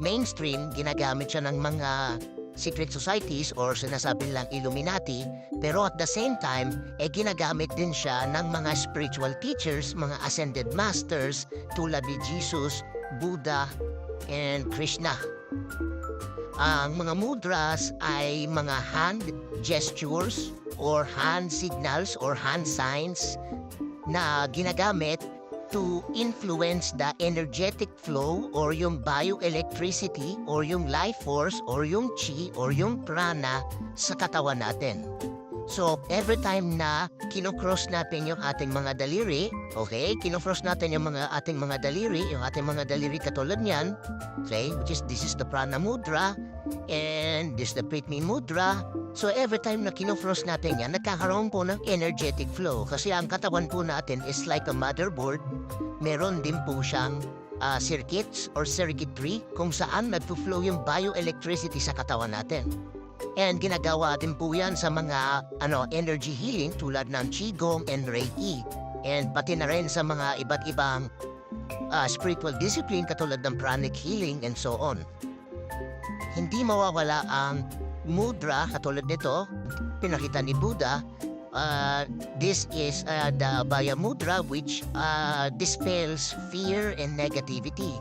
mainstream, ginagamit siya ng mga secret societies or sinasabi lang Illuminati, pero at the same time, ginagamit din siya ng mga spiritual teachers, mga ascended masters tulad ni Jesus, Buddha, and Krishna. Ang mga mudras ay mga hand gestures or hand signals or hand signs na ginagamit to influence the energetic flow or yung bioelectricity or yung life force or yung chi or yung prana sa katawan natin. So, every time na kinocross natin yung ating mga daliri, okay, kinocross natin yung ating mga daliri katulad niyan, okay, this is the prana mudra, and this is the Pritmi mudra. So, every time na kinocross natin yan, nagkakaroon po ng energetic flow. Kasi ang katawan po natin is like a motherboard. Meron din po siyang circuits or circuitry kung saan nagpo-flow yung bioelectricity sa katawan natin. And ginagawa din po yan sa mga energy healing tulad ng Qigong and Reiki. And pati na rin sa mga iba't ibang spiritual discipline katulad ng pranic healing and so on. Hindi mawawala ang mudra katulad nito, pinakita ni Buddha. This is the Abhaya Mudra which dispels fear and negativity.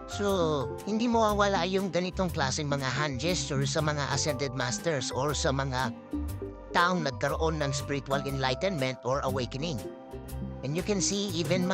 So, hindi mawawala yung ganitong klaseng mga hand gestures sa mga ascended masters or sa mga taong nagkaroon ng spiritual enlightenment or awakening. And you can see even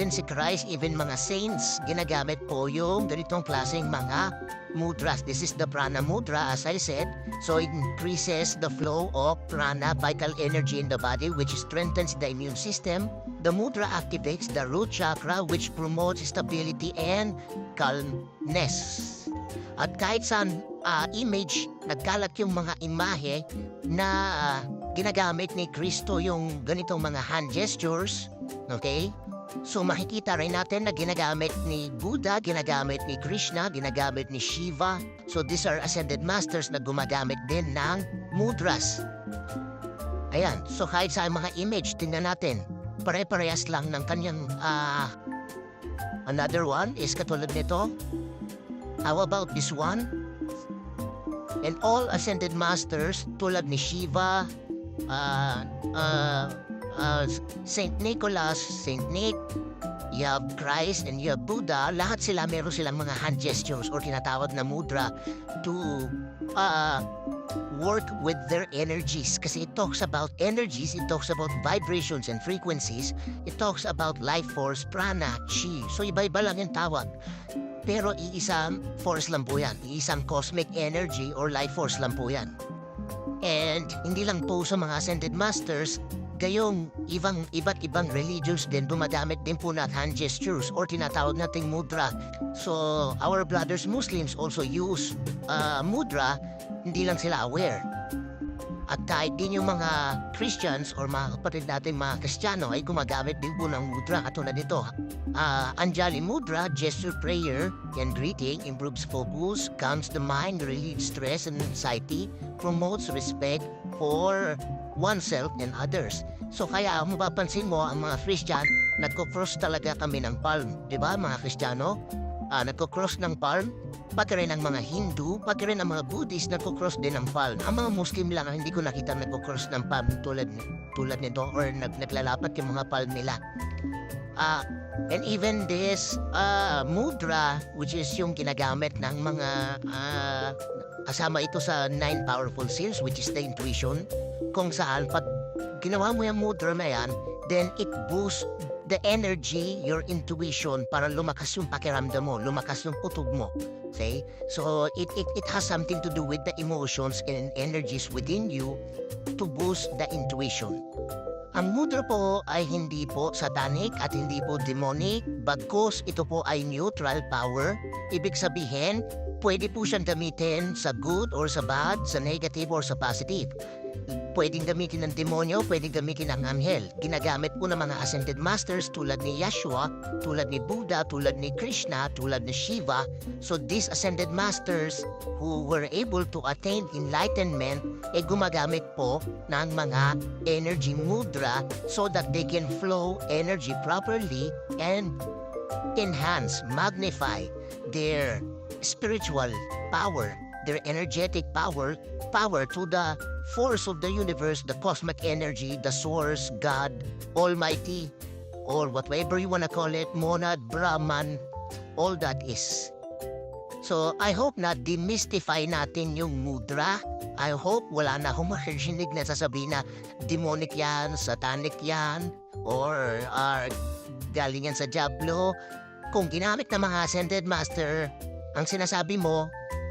si Christ, even mga saints, ginagamit po yung ganitong klaseng mga mudras. This is the prana mudra as I said. So it increases the flow of prana, vital energy in the body, which strengthens the immune system. The mudra activates the root chakra, which promotes stability and calmness. At kahit saan image, nagkalat yung mga imahe na ginagamit ni Kristo yung ganitong mga hand gestures, okay? So makikita rin natin na ginagamit ni Buddha, ginagamit ni Krishna, ginagamit ni Shiva. So these are ascended masters na gumagamit din ng mudras. Ayan, so kahit sa mga image, tingnan natin, pare-parehas lang ng kanyang another one is katulad nito. How about this one? And all ascended masters tulad ni Shiva, uh, uh, Saint Nicholas, Saint Nick, you have Christ and you have Buddha, lahat sila meron silang mga hand gestures or tinatawag na mudra to work with their energies. Kasi it talks about energies, it talks about vibrations and frequencies, it talks about life force, prana, chi. So iba-iba lang yung tawag. Pero iisang force lang po yan. Iisang cosmic energy or life force lang po yan. And hindi lang po sa mga ascended masters, gayong iba't ibang religions din dumadamit din po na hand gestures or tinatawag nating mudra. So our brothers Muslims also use mudra, hindi lang sila aware. At kahit din yung mga Christians or mga kapatid natin mga Kristiyano ay gumagamit din po ng mudra katulad nito. Anjali Mudra, gesture prayer and greeting, improves focus, calms the mind, relieves stress and anxiety, promotes respect for oneself and others. So kaya mapapansin mo ang mga Christian, nagko-cross talaga kami ng palm. Diba mga Kristiyano? Nagko-cross ng palm. Pati rin ang mga Hindu, pati rin ang mga Buddhist nagko-cross din ng palm. Ang mga Muslim lang hindi ko nakita nagko-cross ng palm tulad nito or naglalapat yung mga palm nila. And even this mudra, which is yung ginagamit ng mga kasama ito sa 9 powerful seals, which is the intuition, kung saan pag ginawa mo yung mudra na yan, then it boosts the energy, your intuition, para lumakas yung pakiramdam mo, lumakas yung putok mo. Okay? So, it has something to do with the emotions and energies within you to boost the intuition. Ang mudra po ay hindi po satanic at hindi po demonic, bagkus ito po ay neutral power. Ibig sabihin, pwede po siyang gamitin sa good or sa bad, sa negative or sa positive. Pwedeng gamitin ng demonyo, pwedeng gamitin ng anghel. Ginagamit po ng mga ascended masters tulad ni Yeshua, tulad ni Buddha, tulad ni Krishna, tulad ni Shiva. So these ascended masters who were able to attain enlightenment gumagamit po ng mga energy mudra so that they can flow energy properly and enhance, magnify their spiritual power, their energetic power to the force of the universe, the cosmic energy, the source, God, Almighty, or whatever you want to call it, monad, Brahman, all that is. So, I hope na demystify natin yung mudra. I hope wala na akong marinig na sasabihin na demonic yan, satanic yan, or galing yan sa Diablo. Kung ginamit ng mga ascended master, ang sinasabi mo,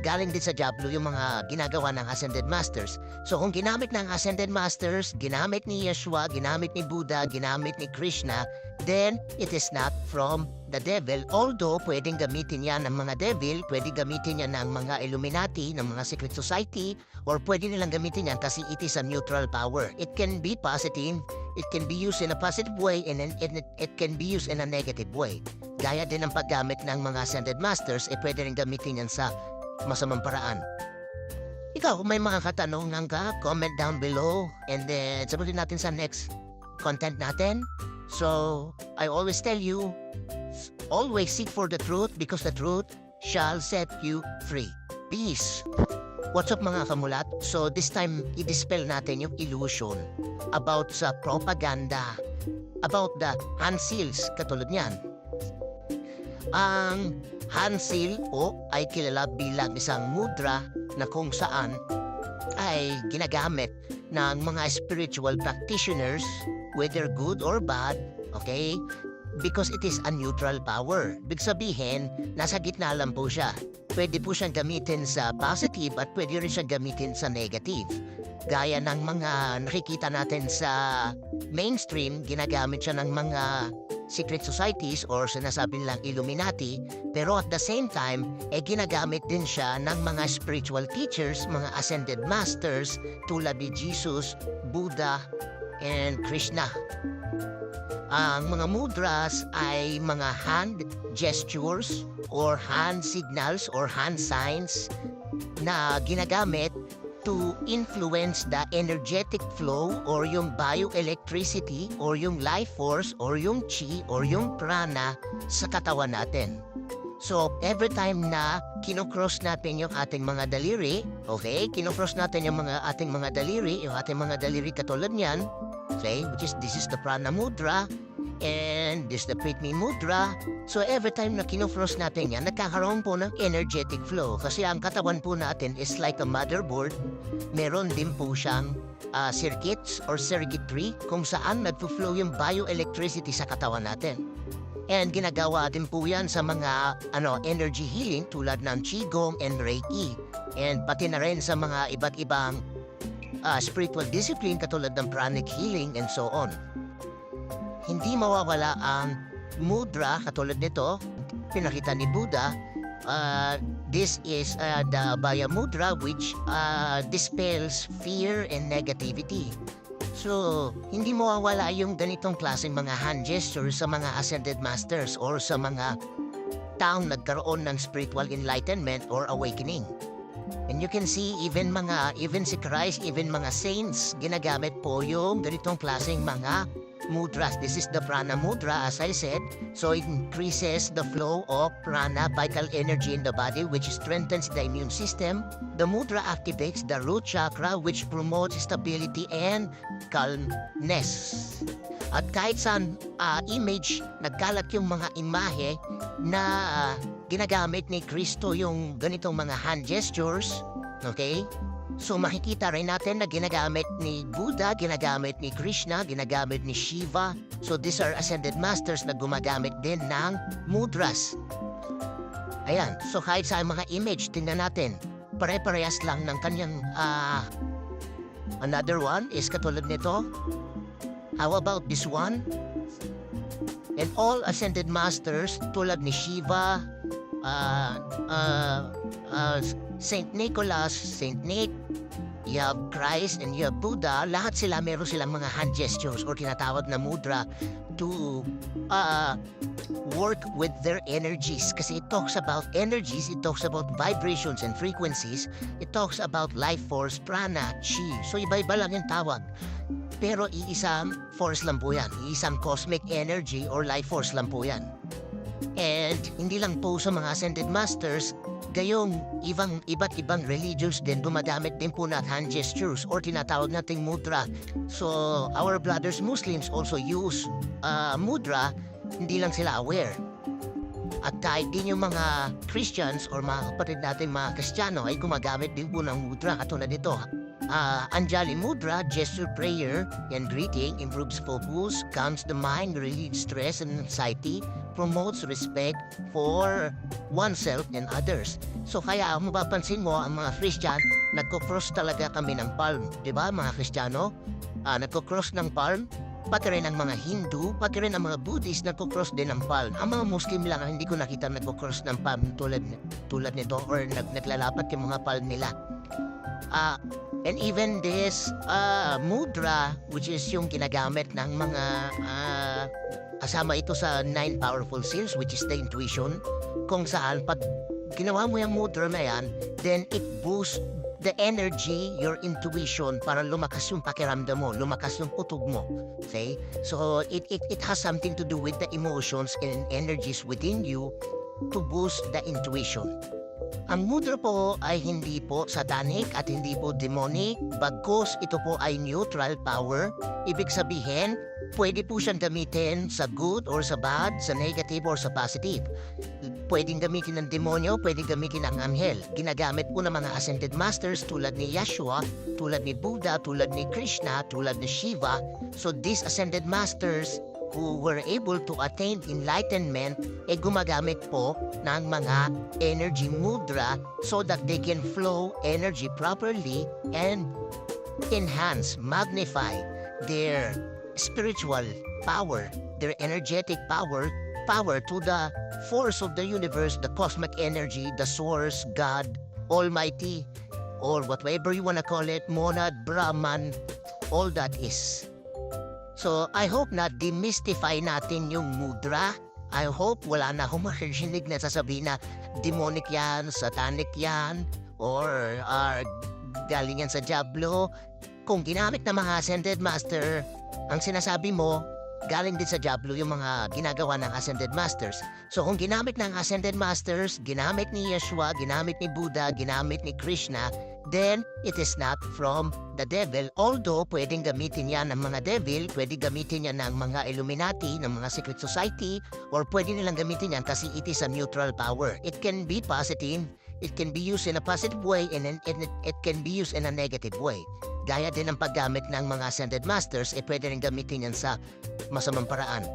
galing din sa Diablo yung mga ginagawa ng Ascended Masters. So kung ginamit ng Ascended Masters, ginamit ni Yeshua, ginamit ni Buddha, ginamit ni Krishna, then it is not from the devil. Although pwedeng gamitin yan ng mga devil, pwedeng gamitin yan ng mga Illuminati, ng mga secret society, or pwede nilang gamitin yan kasi it is a neutral power. It can be positive, it can be used in a positive way, and it can be used in a negative way. Gaya din ng paggamit ng mga Ascended Masters, pwede rin gamitin yan sa masamang paraan. Ikaw, kung may mga katanungan ka, comment down below and then sabutin natin sa next content natin. So, I always tell you, always seek for the truth because the truth shall set you free. Peace! What's up mga kamulat? So, this time, i-dispel natin yung illusion about sa propaganda, about the hand seals, katulad niyan. Ang hand seal po ay kilala bilang isang mudra na kung saan ay ginagamit ng mga spiritual practitioners, whether good or bad, okay? Because it is a neutral power. Ibig sabihin, nasa gitna lang po siya. Pwede po siyang gamitin sa positive at pwede rin siyang gamitin sa negative. Gaya ng mga nakikita natin sa mainstream, ginagamit siya ng mga secret societies or sinasabi nilang Illuminati, pero at the same time, ginagamit din siya ng mga spiritual teachers, mga ascended masters tulad ni Jesus, Buddha, and Krishna. Ang mga mudras ay mga hand gestures or hand signals or hand signs na ginagamit to influence the energetic flow or yung bioelectricity or yung life force or yung chi or yung prana sa katawan natin. So, every time na kinocross natin yung ating mga daliri, okay? Kinocross natin yung ating mga daliri katulad niyan, okay? Which is, this is the Prana Mudra, and this is the Pritmi Mudra. So, every time na kinocross natin yan, nagkakaroon po ng energetic flow. Kasi ang katawan po natin is like a motherboard. Meron din po siyang circuits or circuitry kung saan nagpo-flow yung bioelectricity sa katawan natin. And ginagawa din po yan sa mga energy healing tulad ng Qigong and Reiki. And pati na rin sa mga iba't ibang spiritual discipline katulad ng pranic healing and so on. Hindi mawawala ang mudra katulad nito, pinakita ni Buddha. This is the Abhaya Mudra which dispels fear and negativity. So, hindi mawawala yung ganitong klaseng mga hand gestures sa mga ascended masters or sa mga taong nagkaroon ng spiritual enlightenment or awakening. And you can see even si Christ, even mga saints, ginagamit po yung ganitong klaseng mga mudras. This is the Prana Mudra, as I said. So it increases the flow of prana, vital energy in the body, which strengthens the immune system. The mudra activates the root chakra, which promotes stability and calmness. At kahit sa image, nagkalat yung mga imahe na ginagamit ni Kristo yung ganitong mga hand gestures, okay? So makikita rin natin na ginagamit ni Buddha, ginagamit ni Krishna, ginagamit ni Shiva. So these are ascended masters na gumagamit din ng mudras. Ayan, so kahit sa mga image, tingnan natin, pare-parehas lang ng kanyang another one is katulad nito. How about this one? And all ascended masters tulad ni Shiva, Saint Nicholas, Saint Nick, you have Christ and you have Buddha, lahat sila meron silang mga hand gestures or tinatawag na mudra to work with their energies. Kasi it talks about energies, it talks about vibrations and frequencies, it talks about life force, prana, chi. So iba-iba lang yung tawag. Pero iisang force lang po yan, iisang cosmic energy or life force lang po yan. And hindi lang po sa mga ascended masters, gayong iba't ibang religions din gumagamit din po ng hand gestures or tinatawag nating mudra. So our brothers Muslims also use mudra, hindi lang sila aware. At kahit din yung mga Christians or mga kapatid natin mga Kristiyano ay gumagamit din po ng mudra katulad nito. Anjali Mudra, gesture prayer and greeting, improves focus, calms the mind, relieves stress and anxiety, promotes respect for oneself and others. So kaya mapapansin mo ang mga Christian, nagko-cross talaga kami ng palm. Diba mga Kristiyano? Nagko-cross ng palm. Pati rin ang mga Hindu, pati rin ang mga Buddhist nagko-cross din ng palm. Ang mga Muslim lang hindi ko nakita nagko-cross ng palm tulad nito or naglalapat yung mga palm nila. And even this mudra, which is yung ginagamit ng mga kasama ito sa 9 powerful seals, which is the intuition, kung saan pag ginawa mo yung mudra na yan, then it boosts the energy, your intuition, para lumakas yung pakiramdam mo, lumakas yung putog mo. Okay? So it has something to do with the emotions and energies within you to boost the intuition. Ang mudra po ay hindi po satanic at hindi po demonic, bagkus ito po ay neutral power. Ibig sabihin, pwede po siyang gamitin sa good or sa bad, sa negative or sa positive. Pwedeng gamitin ng demonyo, pwedeng gamitin ng anghel. Ginagamit po ng mga ascended masters tulad ni Yeshua, tulad ni Buddha, tulad ni Krishna, tulad ni Shiva. So these ascended masters who were able to attain enlightenment gumagamit po ng mga energy mudra so that they can flow energy properly and enhance, magnify their spiritual power, their energetic power to the force of the universe, the cosmic energy, the source, God, Almighty, or whatever you wanna call it, monad, Brahman, all that is. So, I hope na demystify natin yung mudra. I hope wala na akong marinig na sasabihin na demonic yan, satanic yan, or galing yan sa Diablo. Kung ginamit na mga ascended master, ang sinasabi mo, galing din sa Diablo yung mga ginagawa ng Ascended Masters. So kung ginamit ng Ascended Masters, ginamit ni Yeshua, ginamit ni Buddha, ginamit ni Krishna, then it is not from the devil. Although pwedeng gamitin yan ng mga devil, pwedeng gamitin yan ng mga Illuminati, ng mga secret society, or pwede nilang gamitin yan kasi it is a neutral power. It can be positive, it can be used in a positive way, and it can be used in a negative way. Gaya din ang paggamit ng mga Ascended Masters, pwede rin gamitin yan sa masamang paraan.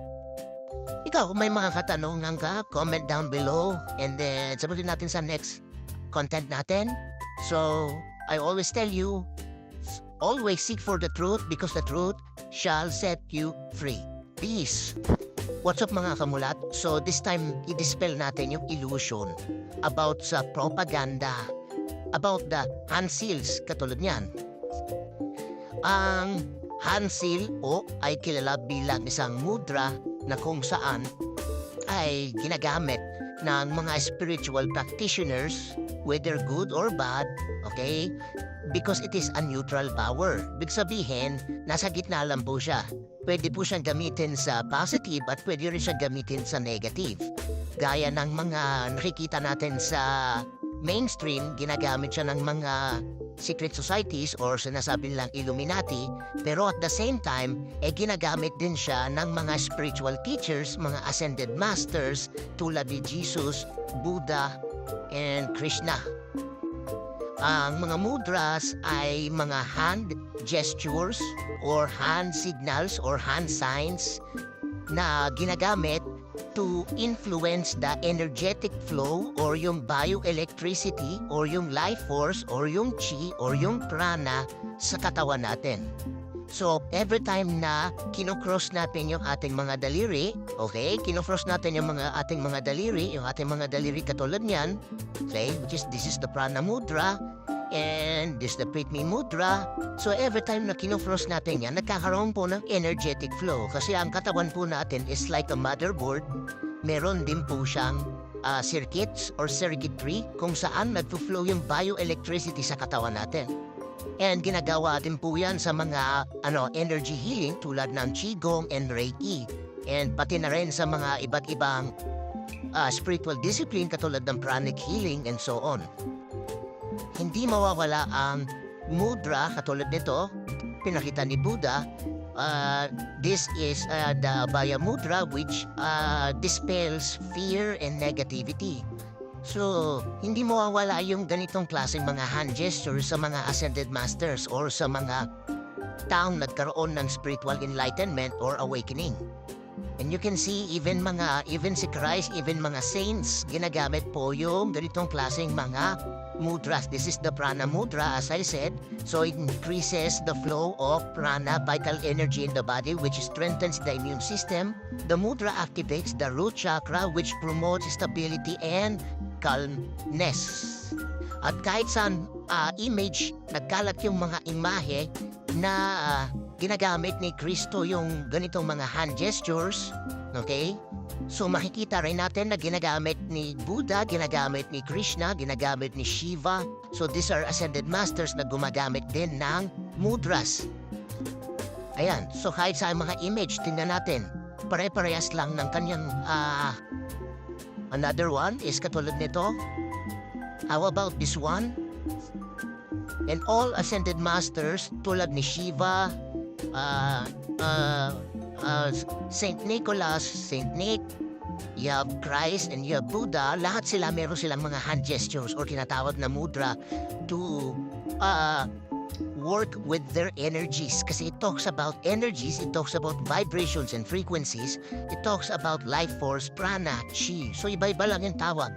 Ikaw, kung may mga katanungan ka, comment down below, and then sabutin natin sa next content natin. So, I always tell you, always seek for the truth because the truth shall set you free. Peace! What's up mga kamulat? So this time, i-dispel natin yung illusion about sa propaganda, about the hand seals, katulad niyan. Ang hand seal ay kilala bilang isang mudra na kung saan ay ginagamit ng mga spiritual practitioners, whether good or bad, okay? Because it is a neutral power. Big sabihin, nasa gitna lang po siya. Pwede po siyang gamitin sa positive at pwede rin siyang gamitin sa negative. Gaya ng mga nakikita natin sa mainstream, ginagamit siya ng mga secret societies or sinasabi nilang Illuminati, pero at the same time, ginagamit din siya ng mga spiritual teachers, mga ascended masters tulad ni Jesus, Buddha, and Krishna. Ang mga mudras ay mga hand gestures or hand signals or hand signs na ginagamit to influence the energetic flow or yung bioelectricity or yung life force or yung chi or yung prana sa katawan natin. So, every time na kinocross natin yung ating mga daliri, okay, kinocross natin yung ating mga daliri, yung ating mga daliri katulad niyan, okay, which is this is the prana mudra, and this is the Pritmi mudra. So every time na kinocross natin yan, nagkakaroon po ng energetic flow. Kasi ang katawan po natin is like a motherboard. Meron din po siyang circuits or circuitry kung saan nagpo-flow yung bioelectricity sa katawan natin. And ginagawa din po yan sa mga energy healing tulad ng Qigong and Reiki. And pati na rin sa mga iba't ibang spiritual discipline katulad ng pranic healing and so on. Hindi mawawala ang mudra katulad nito, pinakita ni Buddha. This is the Abhaya Mudra which dispels fear and negativity. So, hindi mawawala yung ganitong klaseng mga hand gestures sa mga ascended masters or sa mga taong nagkaroon ng spiritual enlightenment or awakening. And you can see even si Christ, even mga saints, ginagamit po yung ganitong klaseng mga mudras. This is the prana mudra, as I said. So it increases the flow of prana, vital energy in the body, which strengthens the immune system. The mudra activates the root chakra, which promotes stability and calmness. At kahit saan image, nagkalat yung mga imahe na ginagamit ni Kristo yung ganitong mga hand gestures, okay? So makikita rin natin na ginagamit ni Buddha, ginagamit ni Krishna, ginagamit ni Shiva. So these are ascended masters na gumagamit din ng mudras. Ayan, so kahit sa mga image, tingnan natin, pare-parehas lang ng kanyang another one is katulad nito. How about this one? And all ascended masters tulad ni Shiva, Saint Nicholas, Saint Nick, you have Christ, and you have Buddha, lahat sila meron silang mga hand gestures or tinatawag na mudra to work with their energies. Kasi it talks about energies, it talks about vibrations and frequencies, it talks about life force, prana, chi. So iba-iba lang yung tawag.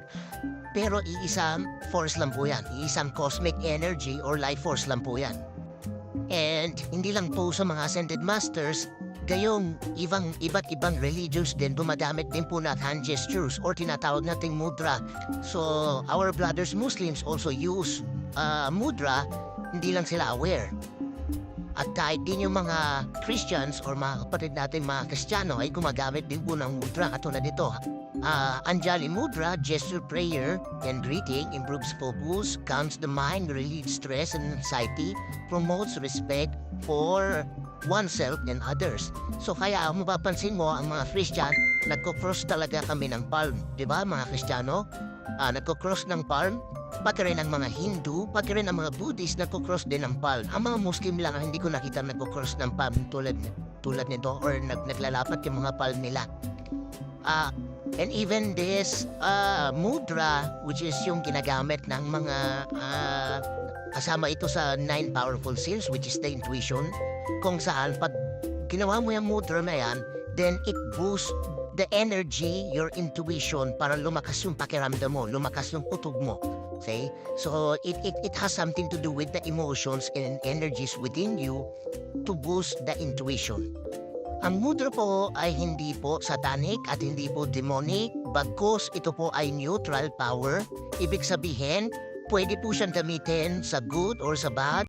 Pero iisang force lang po yan. Iisang cosmic energy or life force lang po yan. And hindi lang po sa mga ascended masters, gayong iba't ibang religions din gumagamit din po ng hand gestures or tinatawag nating mudra. So our brothers Muslims also use mudra, hindi lang sila aware. At kahit din yung mga Christians or mga kapatid natin mga Kristiyano ay gumagamit din po ng mudra katulad nito. Anjali Mudra, gesture prayer and greeting, improves focus, calms the mind, relieves stress and anxiety, promotes respect for oneself and others. So kaya mapapansin mo ang mga Christian, nagko-cross talaga kami ng palm. Diba mga Kristiyano? Nagko-cross ng palm. Pati rin ang mga Hindu, pati rin ang mga Buddhist nagko-cross din ng palm. Ang mga Muslim lang ang hindi ko nakita nagko-cross ng palm tulad nito or naglalapat yung mga palm nila. And even this mudra, which is yung ginagamit ng mga kasama ito sa 9 powerful seals, which is the intuition, kung saan pag ginawa mo yung mudra na yan, then it boosts the energy, your intuition, para lumakas yung pakiramdam mo, lumakas yung utog mo. Okay? So it has something to do with the emotions and energies within you to boost the intuition. Ang mudra po ay hindi po satanic at hindi po demonic, bagkus ito po ay neutral power. Ibig sabihin, pwede po siyang gamitin sa good or sa bad.